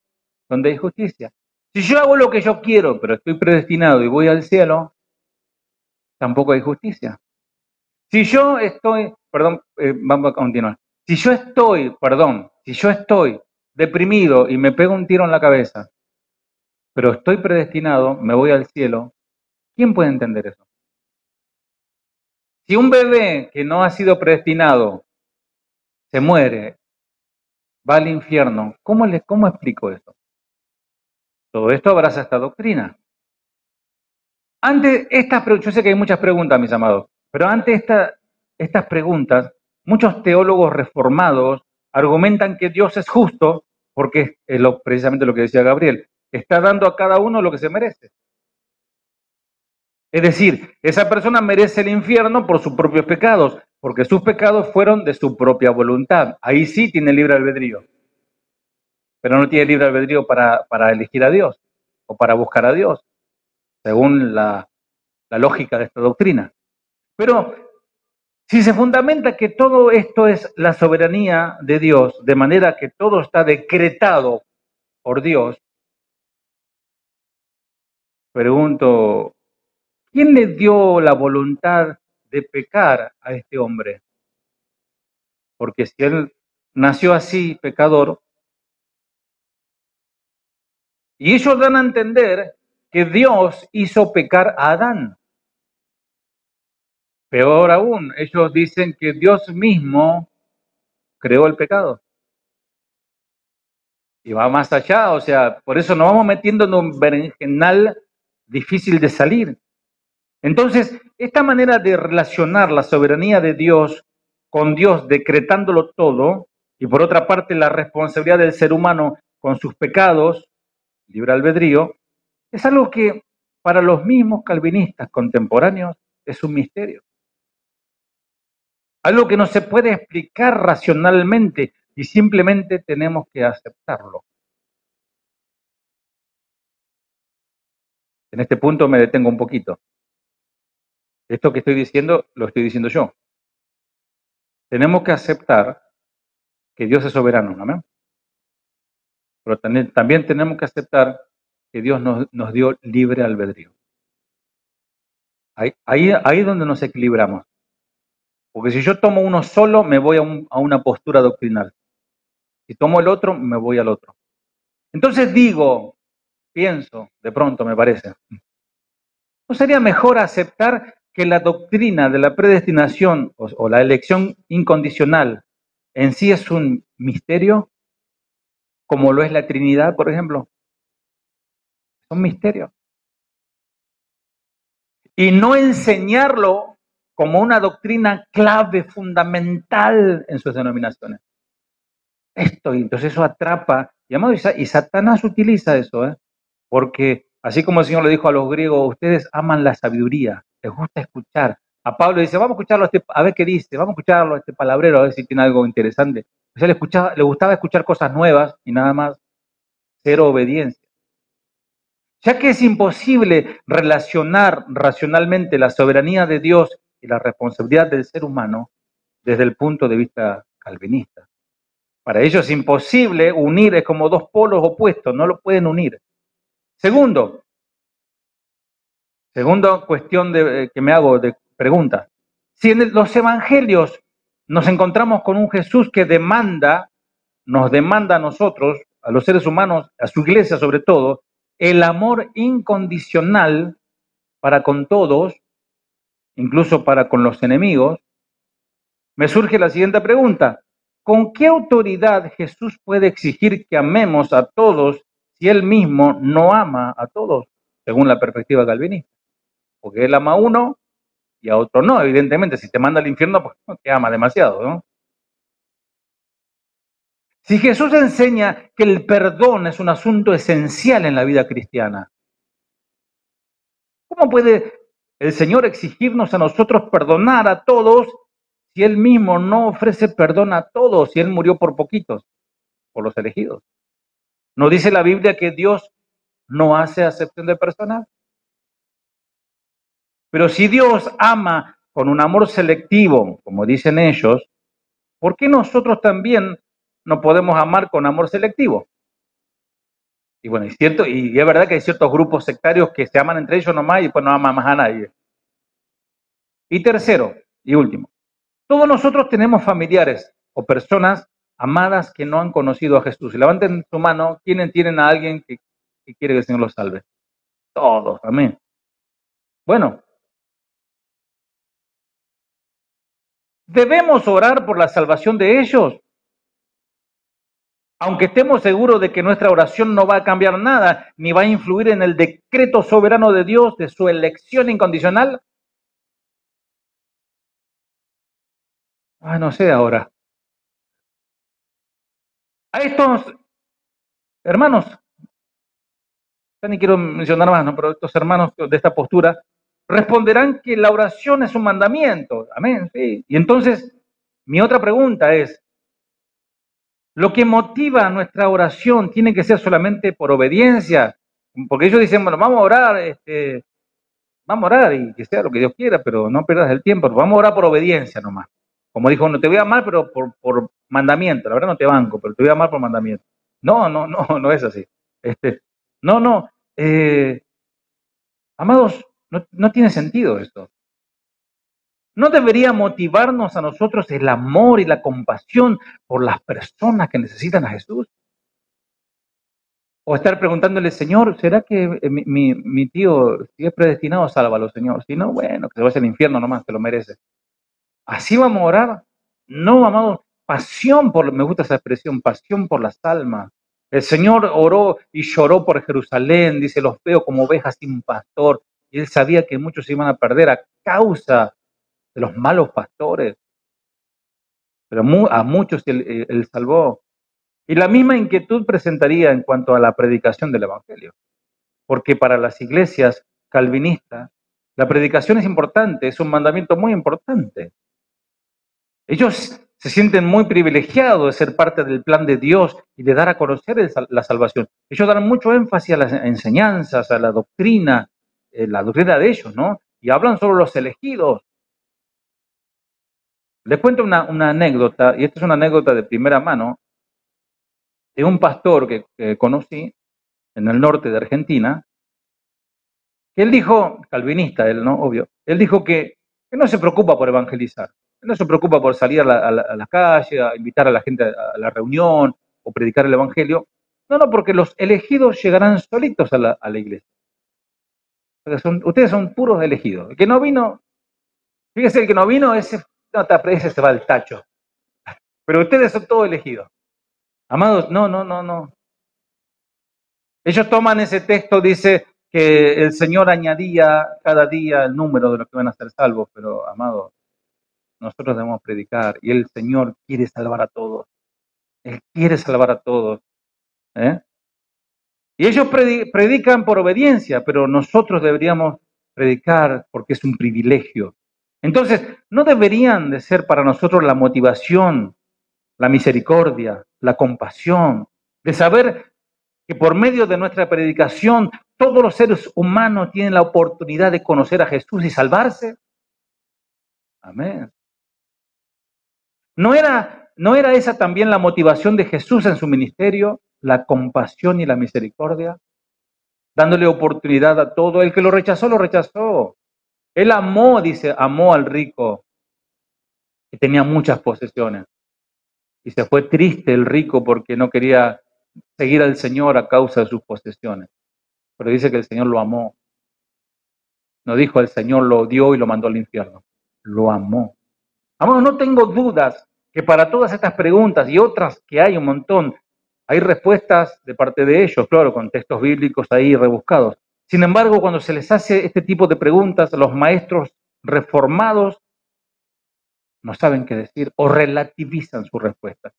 donde hay justicia. Si yo hago lo que yo quiero, pero estoy predestinado y voy al cielo, tampoco hay justicia. Si yo estoy, perdón, vamos a continuar. Si yo estoy deprimido y me pego un tiro en la cabeza, pero estoy predestinado, me voy al cielo, ¿quién puede entender eso? Si un bebé que no ha sido predestinado se muere, va al infierno, ¿cómo explico eso? Todo esto abraza esta doctrina. Yo sé que hay muchas preguntas, mis amados, pero ante estas preguntas, muchos teólogos reformados argumentan que Dios es justo, porque es precisamente lo que decía Gabriel, está dando a cada uno lo que se merece. Es decir, esa persona merece el infierno por sus propios pecados, porque sus pecados fueron de su propia voluntad. Ahí sí tiene libre albedrío, pero no tiene libre albedrío para elegir a Dios o para buscar a Dios, según la lógica de esta doctrina. Pero si se fundamenta que todo esto es la soberanía de Dios, de manera que todo está decretado por Dios, pregunto, ¿quién le dio la voluntad de pecar a este hombre? Porque si él nació así, pecador, y ellos dan a entender que Dios hizo pecar a Adán. Peor aún, ellos dicen que Dios mismo creó el pecado. Y va más allá, o sea, por eso nos vamos metiendo en un berenjenal difícil de salir. Entonces, esta manera de relacionar la soberanía de Dios con Dios decretándolo todo, y por otra parte la responsabilidad del ser humano con sus pecados, libre albedrío, es algo que para los mismos calvinistas contemporáneos es un misterio. Algo que no se puede explicar racionalmente y simplemente tenemos que aceptarlo. En este punto me detengo un poquito. Esto que estoy diciendo, lo estoy diciendo yo. Tenemos que aceptar que Dios es soberano, ¿no? Pero también tenemos que aceptar que Dios nos dio libre albedrío. Ahí es donde nos equilibramos. Porque si yo tomo uno solo, me voy a una postura doctrinal. Si tomo el otro, me voy al otro. Entonces pienso, de pronto me parece, ¿no sería mejor aceptar que la doctrina de la predestinación o la elección incondicional en sí es un misterio, como lo es la Trinidad, por ejemplo? Es un misterio. Y no enseñarlo como una doctrina clave, fundamental en sus denominaciones. Entonces eso atrapa, y Satanás utiliza eso, porque así como el Señor le dijo a los griegos, ustedes aman la sabiduría, les gusta escuchar. A Pablo dice, vamos a escucharlo, a ver qué dice, vamos a escucharlo, este palabrero, a ver si tiene algo interesante. O sea, le gustaba escuchar cosas nuevas y nada más, cero obediencia. Ya que es imposible relacionar racionalmente la soberanía de Dios y la responsabilidad del ser humano desde el punto de vista calvinista. Para ellos es imposible unir, es como dos polos opuestos, no lo pueden unir. Segunda cuestión que me hago de pregunta. Si en los evangelios nos encontramos con un Jesús que nos demanda a nosotros, a los seres humanos, a su iglesia sobre todo, el amor incondicional para con todos, incluso para con los enemigos, me surge la siguiente pregunta. ¿Con qué autoridad Jesús puede exigir que amemos a todos si él mismo no ama a todos, según la perspectiva calvinista? Porque él ama a uno y a otro no. Evidentemente, si te manda al infierno, pues no te ama demasiado, ¿no? Si Jesús enseña que el perdón es un asunto esencial en la vida cristiana, ¿cómo puede el Señor exigirnos a nosotros perdonar a todos si Él mismo no ofrece perdón a todos, si Él murió por poquitos, por los elegidos? ¿No dice la Biblia que Dios no hace acepción de personas? Pero si Dios ama con un amor selectivo, como dicen ellos, ¿por qué nosotros también no podemos amar con amor selectivo? Y bueno, es cierto, y es verdad que hay ciertos grupos sectarios que se aman entre ellos nomás y después no aman más a nadie. Y tercero, y último, todos nosotros tenemos familiares o personas amadas que no han conocido a Jesús. Y levanten su mano, ¿quiénes tienen a alguien que quiere que el Señor los salve? Todos, amén. Bueno, ¿debemos orar por la salvación de ellos? Aunque estemos seguros de que nuestra oración no va a cambiar nada, ni va a influir en el decreto soberano de Dios de su elección incondicional. No sé ahora. A estos hermanos, ya ni quiero mencionar más, ¿no? Pero estos hermanos de esta postura responderán que la oración es un mandamiento. Amén, sí. Y entonces, mi otra pregunta es, ¿lo que motiva nuestra oración tiene que ser solamente por obediencia? Porque ellos dicen, bueno, vamos a orar y que sea lo que Dios quiera, pero no pierdas el tiempo, vamos a orar por obediencia nomás. Como dijo, no te voy a amar, pero por mandamiento. La verdad no te banco, pero te voy a amar por mandamiento. No, no, no, no es así. No, no. Amados, no tiene sentido esto. ¿No debería motivarnos a nosotros el amor y la compasión por las personas que necesitan a Jesús? O estar preguntándole, Señor, ¿será que mi tío, si es predestinado, sálvalo, Señor? Si no, bueno, que se vaya al infierno nomás, que lo merece. ¿Así vamos a orar? No, amados, me gusta esa expresión, pasión por las almas. El Señor oró y lloró por Jerusalén, dice, los veo como ovejas sin pastor. Y él sabía que muchos se iban a perder a causa de los malos pastores, pero a muchos él salvó. Y la misma inquietud presentaría en cuanto a la predicación del Evangelio, porque para las iglesias calvinistas la predicación es importante, es un mandamiento muy importante. Ellos se sienten muy privilegiados de ser parte del plan de Dios y de dar a conocer la salvación. Ellos dan mucho énfasis a las enseñanzas, a la doctrina de ellos, ¿no? Y hablan sobre los elegidos. Les cuento una anécdota, y esta es una anécdota de primera mano, de un pastor que conocí, en el norte de Argentina, que él dijo, calvinista él, ¿no? Obvio, él dijo que no se preocupa por evangelizar, que no se preocupa por salir a la calle, a invitar a la gente a la reunión o predicar el evangelio. No, no, porque los elegidos llegarán solitos a la iglesia. Ustedes son puros elegidos. El que no vino, fíjese, el que no vino, ese se va al tacho. Pero ustedes son todos elegidos. Amados, no, no, no, no. Ellos toman ese texto, dice que el Señor añadía cada día el número de los que van a ser salvos, pero amados, nosotros debemos predicar y el Señor quiere salvar a todos. Él quiere salvar a todos. ¿eh? Y ellos predican por obediencia, pero nosotros deberíamos predicar porque es un privilegio. Entonces, no deberían de ser para nosotros la motivación, la misericordia, la compasión, de saber que por medio de nuestra predicación todos los seres humanos tienen la oportunidad de conocer a Jesús y salvarse. Amén. ¿No era esa también la motivación de Jesús en su ministerio? La compasión y la misericordia, dándole oportunidad a todo. El que lo rechazó, lo rechazó. Él amó, dice, amó al rico, que tenía muchas posesiones. Y se fue triste el rico porque no quería seguir al Señor a causa de sus posesiones. Pero dice que el Señor lo amó. No dijo el Señor lo odió y lo mandó al infierno. Lo amó. Amados, no tengo dudas que para todas estas preguntas y otras que hay un montón, hay respuestas de parte de ellos, claro, con textos bíblicos ahí rebuscados. Sin embargo, cuando se les hace este tipo de preguntas, los maestros reformados no saben qué decir o relativizan su respuesta.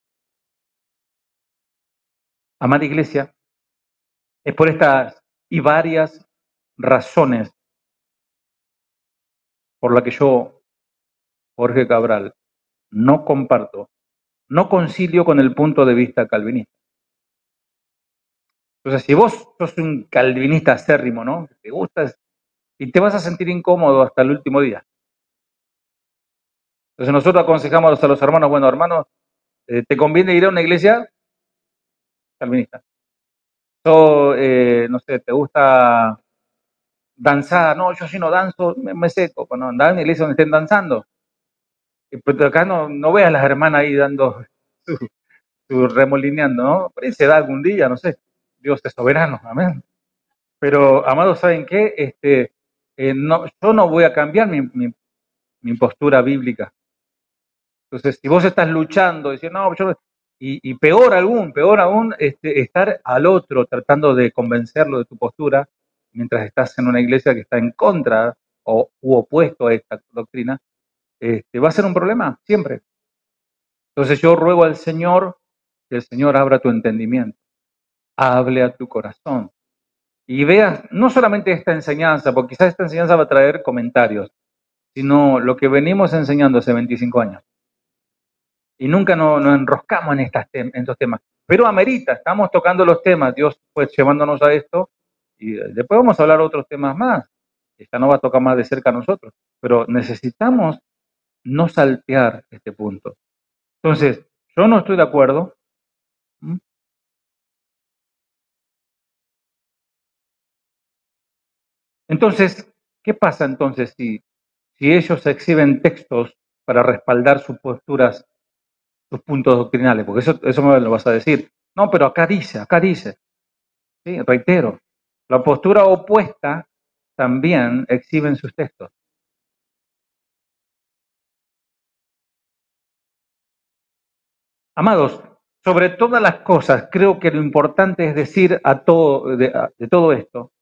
Amada iglesia, es por estas y varias razones por las que yo, Jorge Cabral, no comparto, no concilio con el punto de vista calvinista. Entonces, si vos sos un calvinista acérrimo, ¿no? Te gusta y te vas a sentir incómodo hasta el último día. Entonces nosotros aconsejamos a los hermanos, bueno, hermanos, ¿te conviene ir a una iglesia calvinista? No sé, ¿te gusta danzar? No, yo si no danzo, me seco. Cuando andás en una iglesia donde estén danzando. Pero acá no veas a las hermanas ahí dando su remolineando, ¿no? Por ahí se da algún día, no sé. Dios es soberano, amén. Pero, amados, ¿saben qué? Yo no voy a cambiar mi postura bíblica. Entonces, si vos estás luchando, diciendo, no, y peor aún, estar al otro tratando de convencerlo de tu postura, mientras estás en una iglesia que está en contra u opuesto a esta doctrina, va a ser un problema, siempre. Entonces yo ruego al Señor que el Señor abra tu entendimiento, hable a tu corazón y veas no solamente esta enseñanza, porque quizás esta enseñanza va a traer comentarios, sino lo que venimos enseñando hace 25 años. Y nunca nos enroscamos en estos temas. Pero amerita, estamos tocando los temas, Dios pues llevándonos a esto, y después vamos a hablar de otros temas más. Esta no va a tocar más de cerca a nosotros, pero necesitamos no saltear este punto. Entonces, yo no estoy de acuerdo. Entonces, ¿qué pasa entonces si ellos exhiben textos para respaldar sus posturas, sus puntos doctrinales? Porque eso me lo vas a decir. No, pero acá dice. ¿Sí? Reitero, la postura opuesta también exhiben sus textos. Amados, sobre todas las cosas, creo que lo importante es decir de todo esto,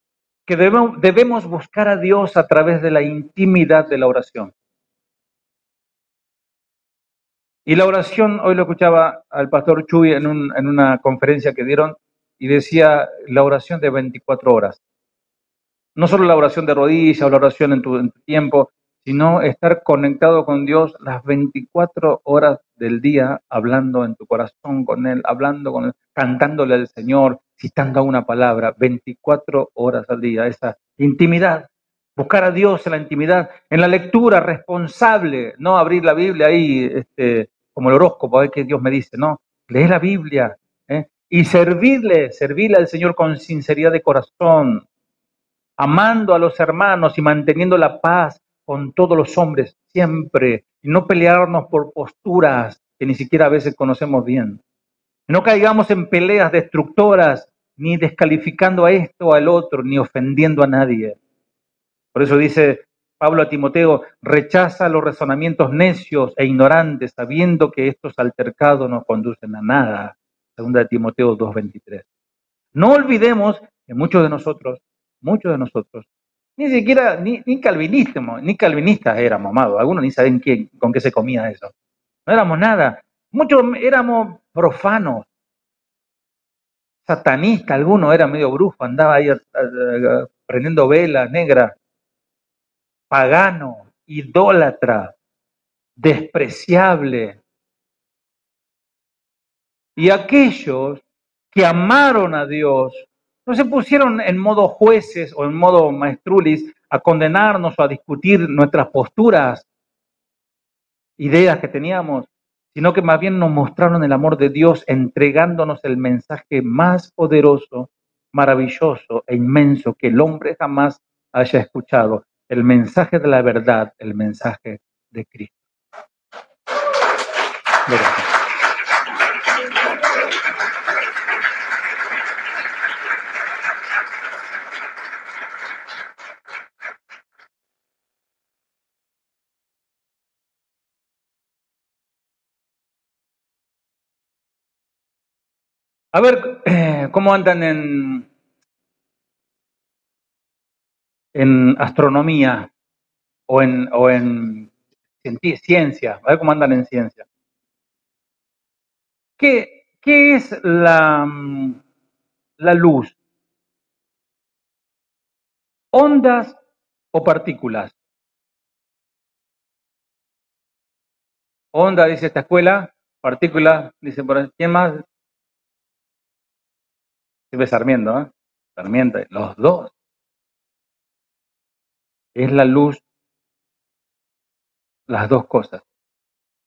que debemos buscar a Dios a través de la intimidad de la oración. Y la oración, hoy lo escuchaba al pastor Chuy en una conferencia que dieron, y decía la oración de 24 horas. No solo la oración de rodillas o la oración en tu tiempo, sino estar conectado con Dios las 24 horas del día, hablando en tu corazón con Él, hablando con Él, cantándole al Señor, citando una palabra, 24 horas al día, esa intimidad. Buscar a Dios en la intimidad, en la lectura responsable, no abrir la Biblia ahí como el horóscopo, a ver qué Dios me dice, no, lee la Biblia, y servirle al Señor con sinceridad de corazón, amando a los hermanos y manteniendo la paz con todos los hombres siempre, y no pelearnos por posturas que ni siquiera a veces conocemos bien. No caigamos en peleas destructoras, ni descalificando a esto o al otro, ni ofendiendo a nadie. Por eso dice Pablo a Timoteo, rechaza los razonamientos necios e ignorantes, sabiendo que estos altercados no conducen a nada. Segunda de Timoteo 2:23. No olvidemos que muchos de nosotros, ni siquiera, ni calvinistas éramos, amados. Algunos ni saben con qué se comía eso. No éramos nada. Muchos éramos profanos, satanistas, algunos era medio brujo, andaba ahí prendiendo velas negras, pagano, idólatra, despreciable. Y aquellos que amaron a Dios no se pusieron en modo jueces o en modo maestrulis a condenarnos o a discutir nuestras posturas, ideas que teníamos, sino que más bien nos mostraron el amor de Dios entregándonos el mensaje más poderoso, maravilloso e inmenso que el hombre jamás haya escuchado, el mensaje de la verdad, el mensaje de Cristo. Gracias. A ver, ¿cómo andan en astronomía o en ciencia? A ver cómo andan en ciencia. ¿Qué es la luz? ¿Ondas o partículas? Onda, dice esta escuela. Partícula, dice por ahí. ¿Quién más? Siempre Sarmiento, ¿eh? Sarmiento, los dos. Es la luz, las dos cosas.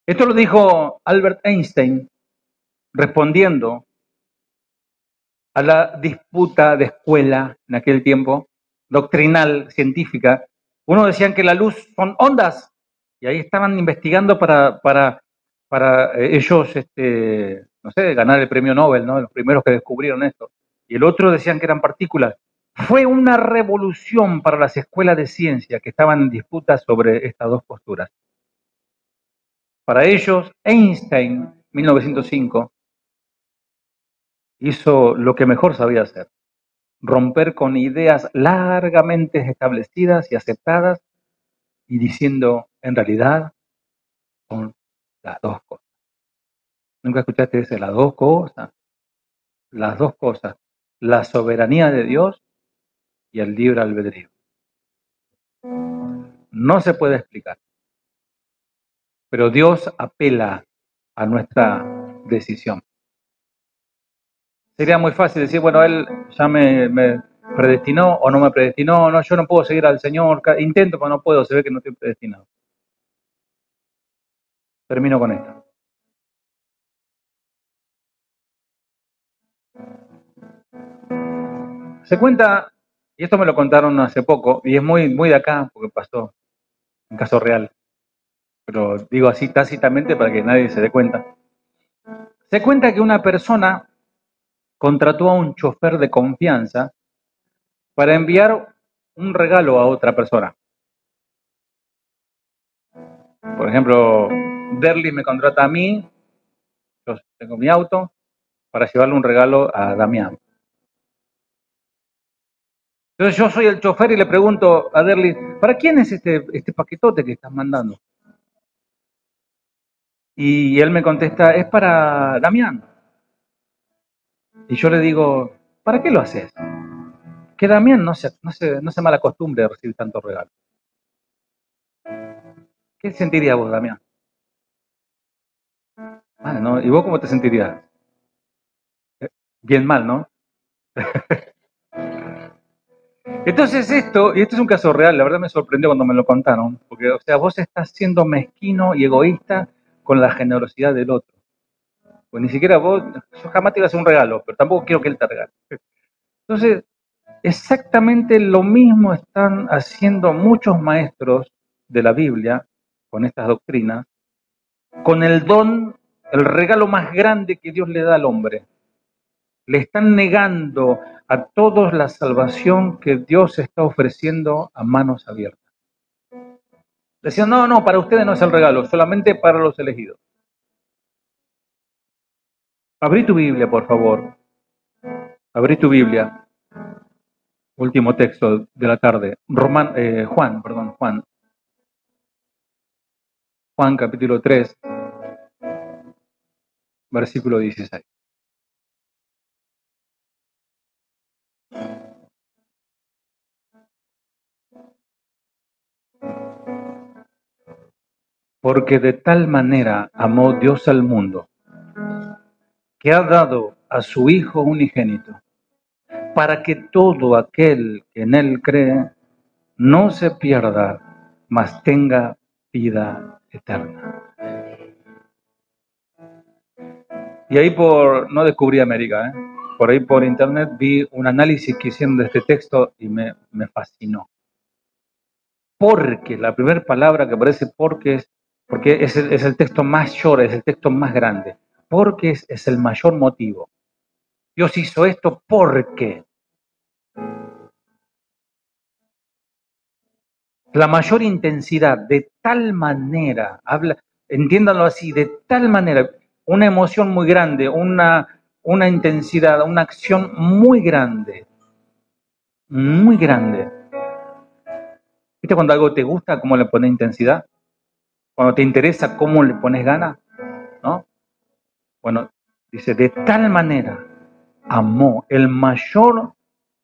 Esto lo dijo Albert Einstein respondiendo a la disputa de escuela en aquel tiempo, doctrinal, científica. Uno decían que la luz son ondas, y ahí estaban investigando para ellos, no sé, ganar el premio Nobel, ¿no? Los primeros que descubrieron esto. Y el otro decían que eran partículas. Fue una revolución para las escuelas de ciencia que estaban en disputa sobre estas dos posturas. Para ellos, Einstein, 1905, hizo lo que mejor sabía hacer: romper con ideas largamente establecidas y aceptadas y diciendo, en realidad, son las dos cosas. ¿Nunca escuchaste ese? Las dos cosas. Las dos cosas. La soberanía de Dios y el libre albedrío. No se puede explicar. Pero Dios apela a nuestra decisión. Sería muy fácil decir, bueno, Él ya me predestinó o no me predestinó, no, yo no puedo seguir al Señor, intento pero no puedo, se ve que no estoy predestinado. Termino con esto. Se cuenta, y esto me lo contaron hace poco, y es muy de acá, porque pasó un caso real, pero digo así tácitamente para que nadie se dé cuenta. Se cuenta que una persona contrató a un chofer de confianza para enviar un regalo a otra persona. Por ejemplo, Derlis me contrata a mí, yo tengo mi auto, para llevarle un regalo a Damián. Entonces yo soy el chofer y le pregunto a Derlis, ¿para quién es este paquetote que estás mandando? Y él me contesta, es para Damián. Y yo le digo, ¿para qué lo haces? Que Damián no se mala costumbre de recibir tantos regalos. ¿Qué sentirías vos, Damián? ¿No? ¿Y vos cómo te sentirías? Bien mal, ¿no? Entonces esto es un caso real, la verdad me sorprendió cuando me lo contaron, porque, o sea, vos estás siendo mezquino y egoísta con la generosidad del otro. Pues ni siquiera vos, yo jamás te iba a hacer un regalo, pero tampoco quiero que él te regale. Entonces, exactamente lo mismo están haciendo muchos maestros de la Biblia con estas doctrinas, con el don, el regalo más grande que Dios le da al hombre. Le están negando a todos la salvación que Dios está ofreciendo a manos abiertas. Decían, no, para ustedes no es el regalo, solamente para los elegidos. Abrí tu Biblia, por favor. Abrí tu Biblia. Último texto de la tarde. Juan capítulo 3, versículo 16. Porque de tal manera amó Dios al mundo, que ha dado a su Hijo unigénito, para que todo aquel que en Él cree no se pierda, mas tenga vida eterna. Y ahí no descubrí América, por ahí por internet vi un análisis que hicieron de este texto y me fascinó. Porque, la primera palabra que aparece porque es el texto más short, es el texto más grande. Porque es el mayor motivo. Dios hizo esto porque. La mayor intensidad, de tal manera, entiéndanlo así, de tal manera, una emoción muy grande, una intensidad, una acción muy grande. Muy grande. ¿Viste cuando algo te gusta, cómo le pones intensidad? Cuando te interesa, cómo le pones ganas, ¿no? Bueno, dice, de tal manera amó, el mayor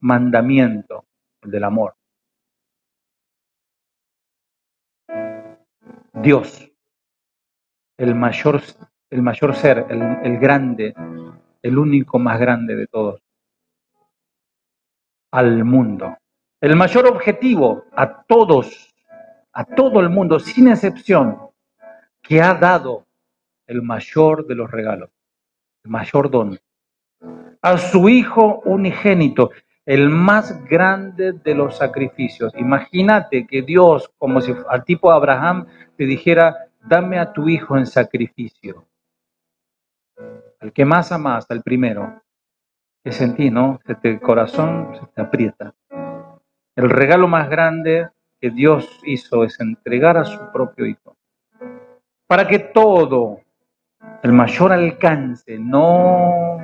mandamiento, el del amor. Dios, el mayor ser, el grande, el único más grande de todos, al mundo. El mayor objetivo a todos, a todo el mundo, sin excepción, que ha dado el mayor de los regalos, el mayor don, a su Hijo unigénito, el más grande de los sacrificios. Imagínate que Dios, como si al tipo Abraham, te dijera, dame a tu hijo en sacrificio. Al que más amas, al primero. ¿Qué sentí, no? El corazón se te aprieta. El regalo más grande que Dios hizo es entregar a su propio hijo. Para que todo, el mayor alcance, no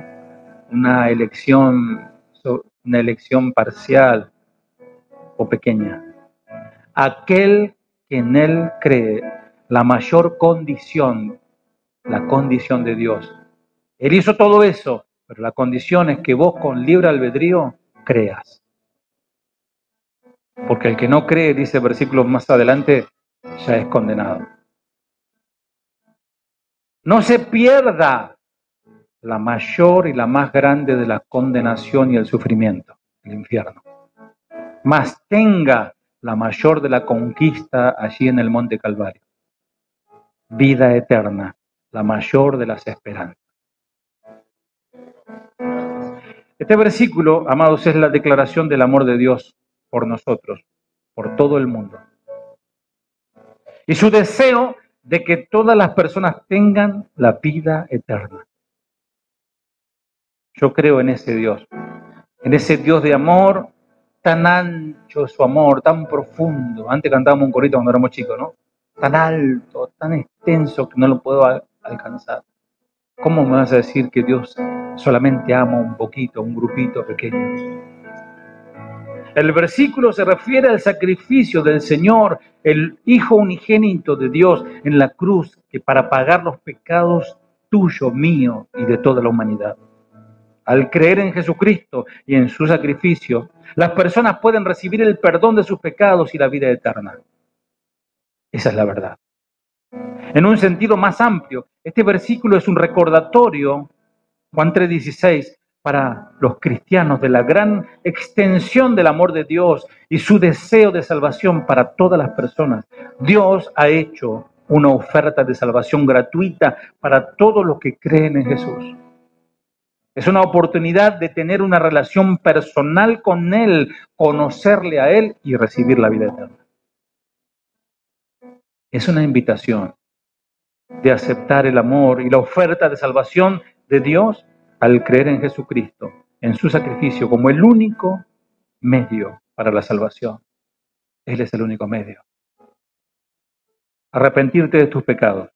una elección parcial o pequeña. Aquel que en él cree, la mayor condición, la condición de Dios. Él hizo todo eso, pero la condición es que vos con libre albedrío creas. Porque el que no cree, dice versículos más adelante, ya es condenado. No se pierda la mayor y la más grande de la condenación y el sufrimiento, el infierno. Mas tenga la mayor de la conquista allí en el Monte Calvario. Vida eterna, la mayor de las esperanzas. Este versículo, amados, es la declaración del amor de Dios por nosotros, por todo el mundo. Y su deseo de que todas las personas tengan la vida eterna. Yo creo en ese Dios de amor, tan ancho su amor, tan profundo. Antes cantábamos un corito cuando éramos chicos, ¿no? Tan alto, tan extenso que no lo puedo alcanzar. ¿Cómo me vas a decir que Dios solamente ama un poquito, un grupito pequeño? El versículo se refiere al sacrificio del Señor, el Hijo unigénito de Dios en la cruz, que para pagar los pecados tuyo, mío y de toda la humanidad. Al creer en Jesucristo y en su sacrificio, las personas pueden recibir el perdón de sus pecados y la vida eterna. Esa es la verdad. En un sentido más amplio, este versículo es un recordatorio, Juan 3:16, para los cristianos de la gran extensión del amor de Dios y su deseo de salvación para todas las personas. Dios ha hecho una oferta de salvación gratuita para todos los que creen en Jesús. Es una oportunidad de tener una relación personal con Él, conocerle a Él y recibir la vida eterna. Es una invitación de aceptar el amor y la oferta de salvación de Dios al creer en Jesucristo, en su sacrificio como el único medio para la salvación. Él es el único medio. Arrepentirte de tus pecados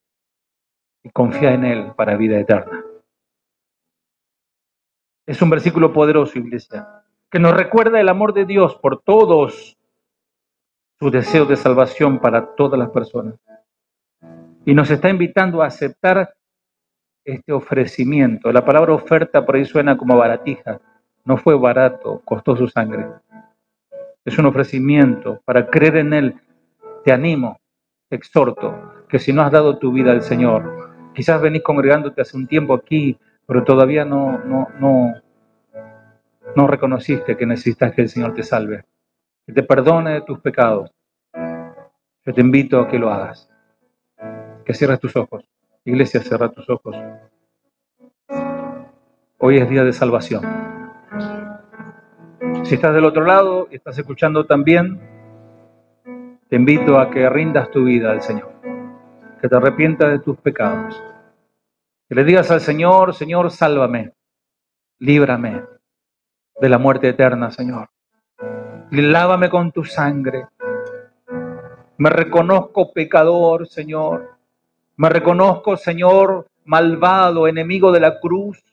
y confía en Él para vida eterna. Es un versículo poderoso, iglesia, que nos recuerda el amor de Dios por todos sus deseos de salvación para todas las personas. Y nos está invitando a aceptar este ofrecimiento. La palabra oferta por ahí suena como baratija. No fue barato, costó su sangre. Es un ofrecimiento para creer en Él. Te animo, te exhorto, que si no has dado tu vida al Señor, quizás venís congregándote hace un tiempo aquí, pero todavía no reconociste que necesitas que el Señor te salve, que te perdone de tus pecados. Yo te invito a que lo hagas, que cierres tus ojos. Iglesia, cierra tus ojos. Hoy es día de salvación. Si estás del otro lado y estás escuchando también, te invito a que rindas tu vida al Señor, que te arrepientas de tus pecados, que le digas al Señor: Señor, sálvame, líbrame de la muerte eterna, Señor. Lávame con tu sangre. Me reconozco pecador, Señor. Me reconozco, Señor, malvado, enemigo de la cruz.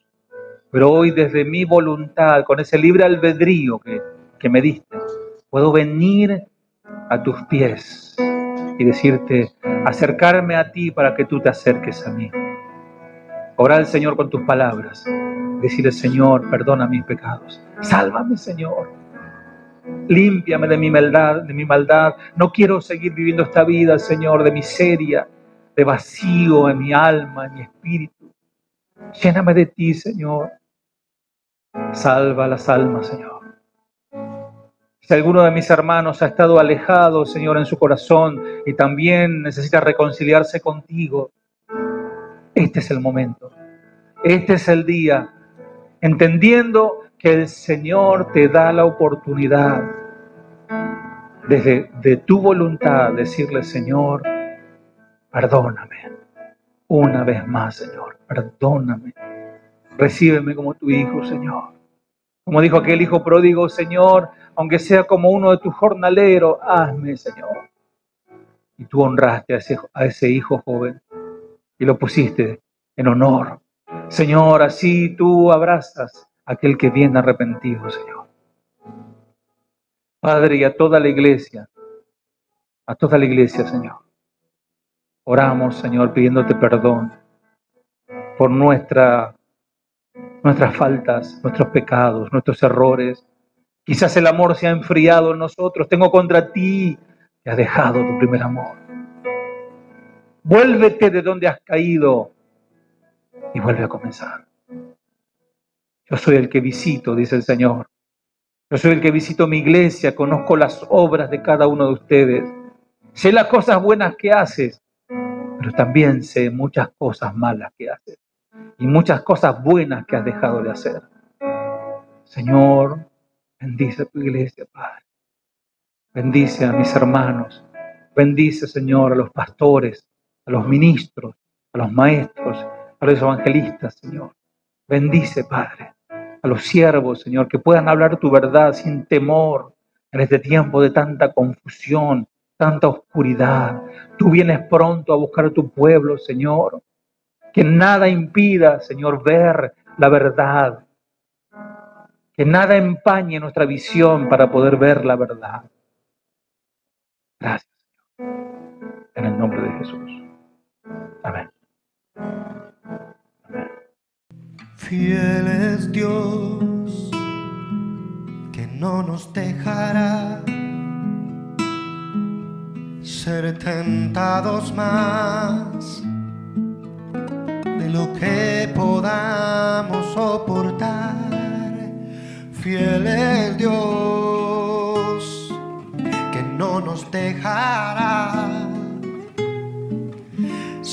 Pero hoy, desde mi voluntad, con ese libre albedrío que me diste, puedo venir a tus pies y decirte, acercarme a ti para que tú te acerques a mí. Orar al Señor con tus palabras. Decirle: Señor, perdona mis pecados. Sálvame, Señor. Límpiame de mi maldad. No quiero seguir viviendo esta vida, Señor, de miseria, de vacío en mi alma, en mi espíritu. Lléname de ti, Señor. Salva las almas, Señor. Si alguno de mis hermanos ha estado alejado, Señor, en su corazón y también necesita reconciliarse contigo, este es el momento. Este es el día, entendiendo que el Señor te da la oportunidad desde de tu voluntad decirle: Señor, perdóname. Una vez más, Señor, perdóname. Recíbeme como tu hijo, Señor. Como dijo aquel hijo pródigo: Señor, aunque sea como uno de tus jornaleros, hazme, Señor. Y tú honraste a ese hijo joven y lo pusiste en honor. Señor, así tú abrazas a aquel que viene arrepentido, Señor. Padre, y a toda la iglesia, Señor, oramos, Señor, pidiéndote perdón por nuestras faltas, nuestros pecados, nuestros errores. Quizás el amor se ha enfriado en nosotros. Tengo contra ti que has dejado tu primer amor. Vuélvete de donde has caído y vuelve a comenzar. Yo soy el que visito, dice el Señor. Yo soy el que visito mi iglesia, conozco las obras de cada uno de ustedes. Sé las cosas buenas que haces, pero también sé muchas cosas malas que haces y muchas cosas buenas que has dejado de hacer. Señor, bendice tu iglesia, Padre. Bendice a mis hermanos. Bendice, Señor, a los pastores, a los ministros, a los maestros, a los evangelistas, Señor. Bendice, Padre, a los siervos, Señor, que puedan hablar tu verdad sin temor en este tiempo de tanta confusión, tanta oscuridad. Tú vienes pronto a buscar a tu pueblo, Señor. Que nada impida, Señor, ver la verdad. Que nada empañe nuestra visión para poder ver la verdad. Gracias, Señor. En el nombre de Jesús. Amén. Amén. Fiel es Dios, que no nos dejará ser tentados más de lo que podamos soportar. Fiel es Dios, que no nos dejará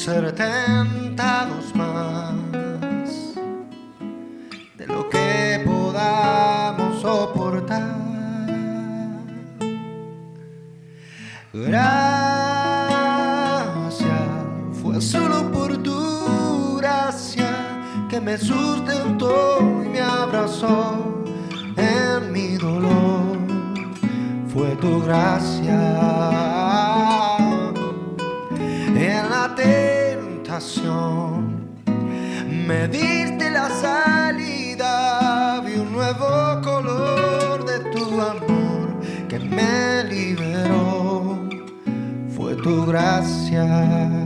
ser tentados más de lo que podamos soportar. Gracias, fue solo por tu gracia que me sustentó y me abrazó en mi dolor. Fue tu gracia. En la tentación me diste la salida, vi un nuevo color de tu amor que me liberó. Fue tu gracia.